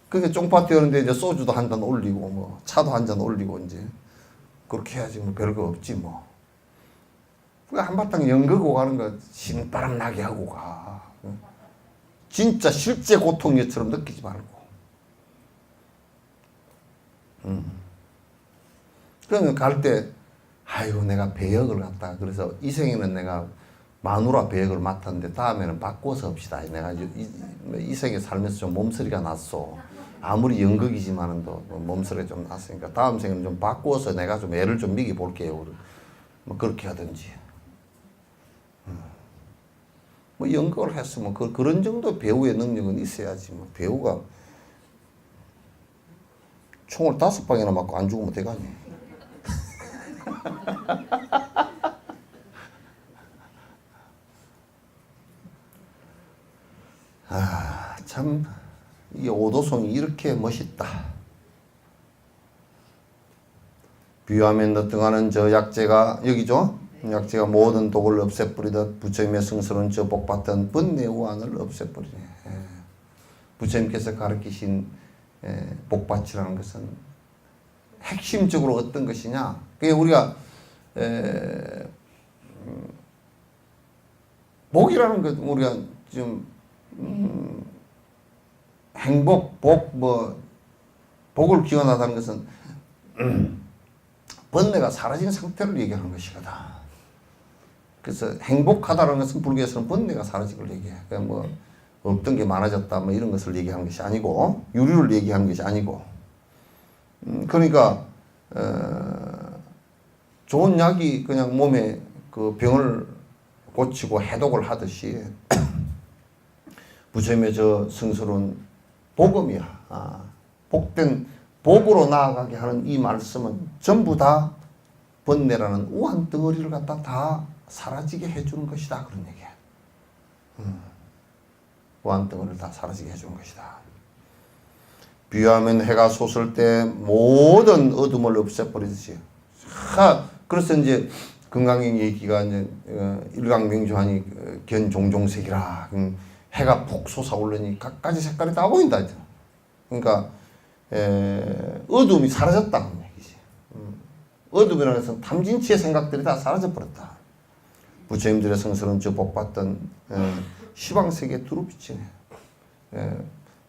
그게 쫑파티 하는데 이제 소주도 한 잔 올리고 뭐 차도 한 잔 올리고 이제 그렇게 해야지 뭐 별거 없지 뭐. 그 한바탕 연거고 가는 거 신바람 나게 하고 가. 진짜 실제 고통처럼 느끼지 말고. 그러면 갈 때 아이고 내가 배역을 갖다 그래서 이 생에는 내가 마누라 배역을 맡았는데 다음에는 바꿔서 합시다. 내가 이 생에 살면서 좀 몸서리가 났어. 아무리 연극이지만은 또 몸서리가 좀 났으니까 다음 생에는 좀 바꿔서 내가 좀 애를 좀 먹여 볼게요. 뭐 그렇게 하든지. 뭐 연극을 했으면 그런 정도 배우의 능력은 있어야지. 뭐 배우가 총을 5방이나 맞고 안 죽으면 되가니. 아, 참, 이 오도송이 이렇게 멋있다. 비유하면 너등하는 저 약재가, 여기죠? 약재가 모든 독을 없애버리듯 부처님의 성스러운 저 복받던 번뇌 우환을 없애버리네. 부처님께서 가르치신 복받이라는 것은 핵심적으로 어떤 것이냐? 그게 우리가 복이라는 것 우리가 좀 행복, 복, 복을 기원하다는 것은 번뇌가 사라진 상태를 얘기하는 것이거든. 그래서 행복하다는 것은 불교에서는 번뇌가 사라진 걸 얘기해. 그냥 뭐 없던 게 많아졌다 뭐 이런 것을 얘기하는 것이 아니고 유류를 얘기하는 것이 아니고 그러니까 좋은 약이 그냥 몸에 그 병을 고치고 해독을 하듯이 부처님의 저 성스러운 복음이야. 복된 복으로 나아가게 하는 이 말씀은 전부 다 번뇌라는 우한 덩어리를 갖다 다 사라지게 해주는 것이다. 그런 얘기야. 우한 덩어리를 다 사라지게 해주는 것이다. 비유하면 해가 솟을 때 모든 어둠을 없애버리듯이. 그래서 이제 금강경 얘기가 이제 일강명주하니 견종종색이라. 해가 푹 솟아오르니 각가지 색깔이 다 보인다. 그러니까 어둠이 사라졌다는 얘기지. 어둠이라는 것은 탐진치의 생각들이 다 사라져버렸다. 부처님들의 성스러운 저 복받던 시방세계 두루비치네.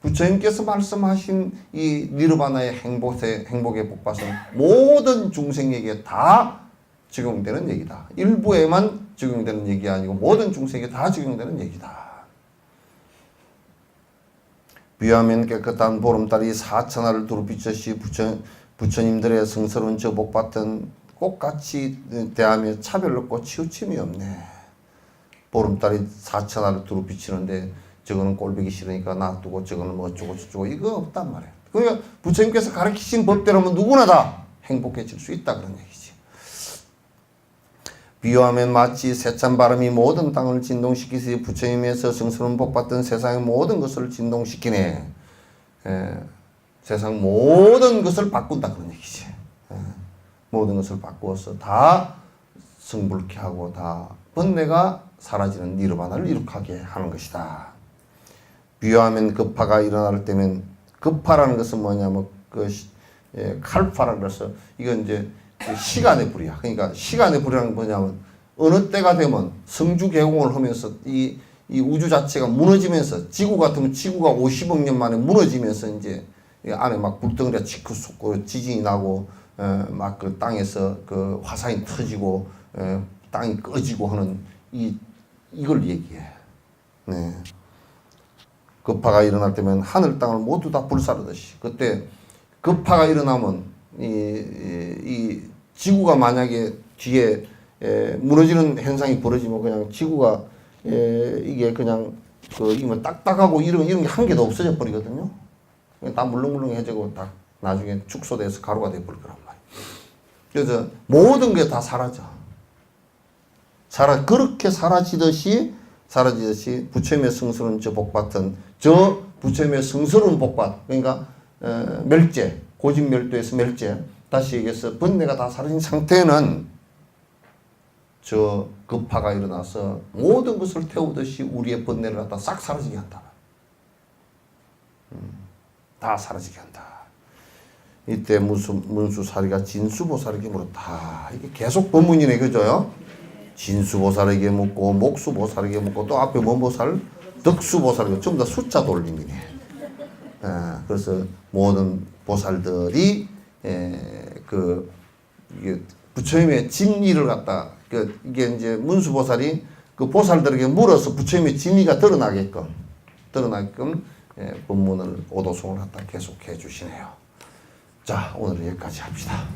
부처님께서 말씀하신 이 니르바나의 행복의 복받은 모든 중생에게 다 적용되는 얘기다. 일부에만 적용되는 얘기 아니고 모든 중생에게 다 적용되는 얘기다. 비유하면 깨끗한 보름달이 사천하를 두루 비쳤시 부처님들의 성스러운 저 복받은 꽃같이 대하며 차별 없고 치우침이 없네. 보름달이 사천하를 두루 비치는데 저거는 꼴보기 싫으니까 놔두고 저거는 뭐 어쩌고 저쩌고 이거 없단 말이야. 그러니까 부처님께서 가르치신 법대로면 누구나 다 행복해질 수 있다 그런 얘기지. 비유하면 마치 세찬 바람이 모든 땅을 진동시키듯이 부처님에서 성스러운 복받던 세상의 모든 것을 진동시키네. 세상 모든 것을 바꾼다 그런 얘기지. 모든 것을 바꾸어서 다 성불케 하고 다 번뇌가 사라지는 니르바나를 이룩하게 하는 것이다. 비유하면 급파가 일어날 때면 급파라는 것은 뭐냐면 칼파라 그래서 이건 이제 시간의 불이야. 그러니까 시간의 불이라는 건 뭐냐면 어느 때가 되면 성주 개공을 하면서 이 우주 자체가 무너지면서 지구 같으면 지구가 50억 년 만에 무너지면서 이제 안에 막 불덩이가 치크 솟고 지진이 나고 막 그 땅에서 그 화산이 터지고 땅이 꺼지고 하는 이걸 얘기해. 네. 급파가 일어날 때면 하늘 땅을 모두 다 불사르듯이 그때 급파가 일어나면 이 지구가 만약에 뒤에 무너지는 현상이 벌어지면 그냥 지구가 이게 그냥 이게 딱딱하고 이런 게 한 개도 없어져 버리거든요. 다 물렁물렁해지고 딱 나중에 축소돼서 가루가 돼 버릴 거란 말이에요. 그래서 모든 게 다 사라져. 그렇게 사라지듯이 부처님의 성스러운 저 복받은 저 부처님의 성스러운 복받 그러니까 멸제 고진멸도에서 멸제 다시 얘기해서 번뇌가 다 사라진 상태는 저 급파가 일어나서 모든 것을 태우듯이 우리의 번뇌를 갖다 싹 사라지게 한다. 다 사라지게 한다. 이때 문수사리가 진수보살에게 물었다. 이게 계속 법문이네, 그죠? 진수보살에게 묻고 목수보살에게 묻고 또 앞에 뭔 보살? 덕수보살에게 전부 다 숫자 돌림이네. 그래서 모든 보살들이 이게 부처님의 진리를 갖다 이게 이제 문수보살이 그 보살들에게 물어서 부처님의 진리가 드러나게끔 법문을 오도송을 갖다 계속해 주시네요. 자, 오늘은 여기까지 합시다.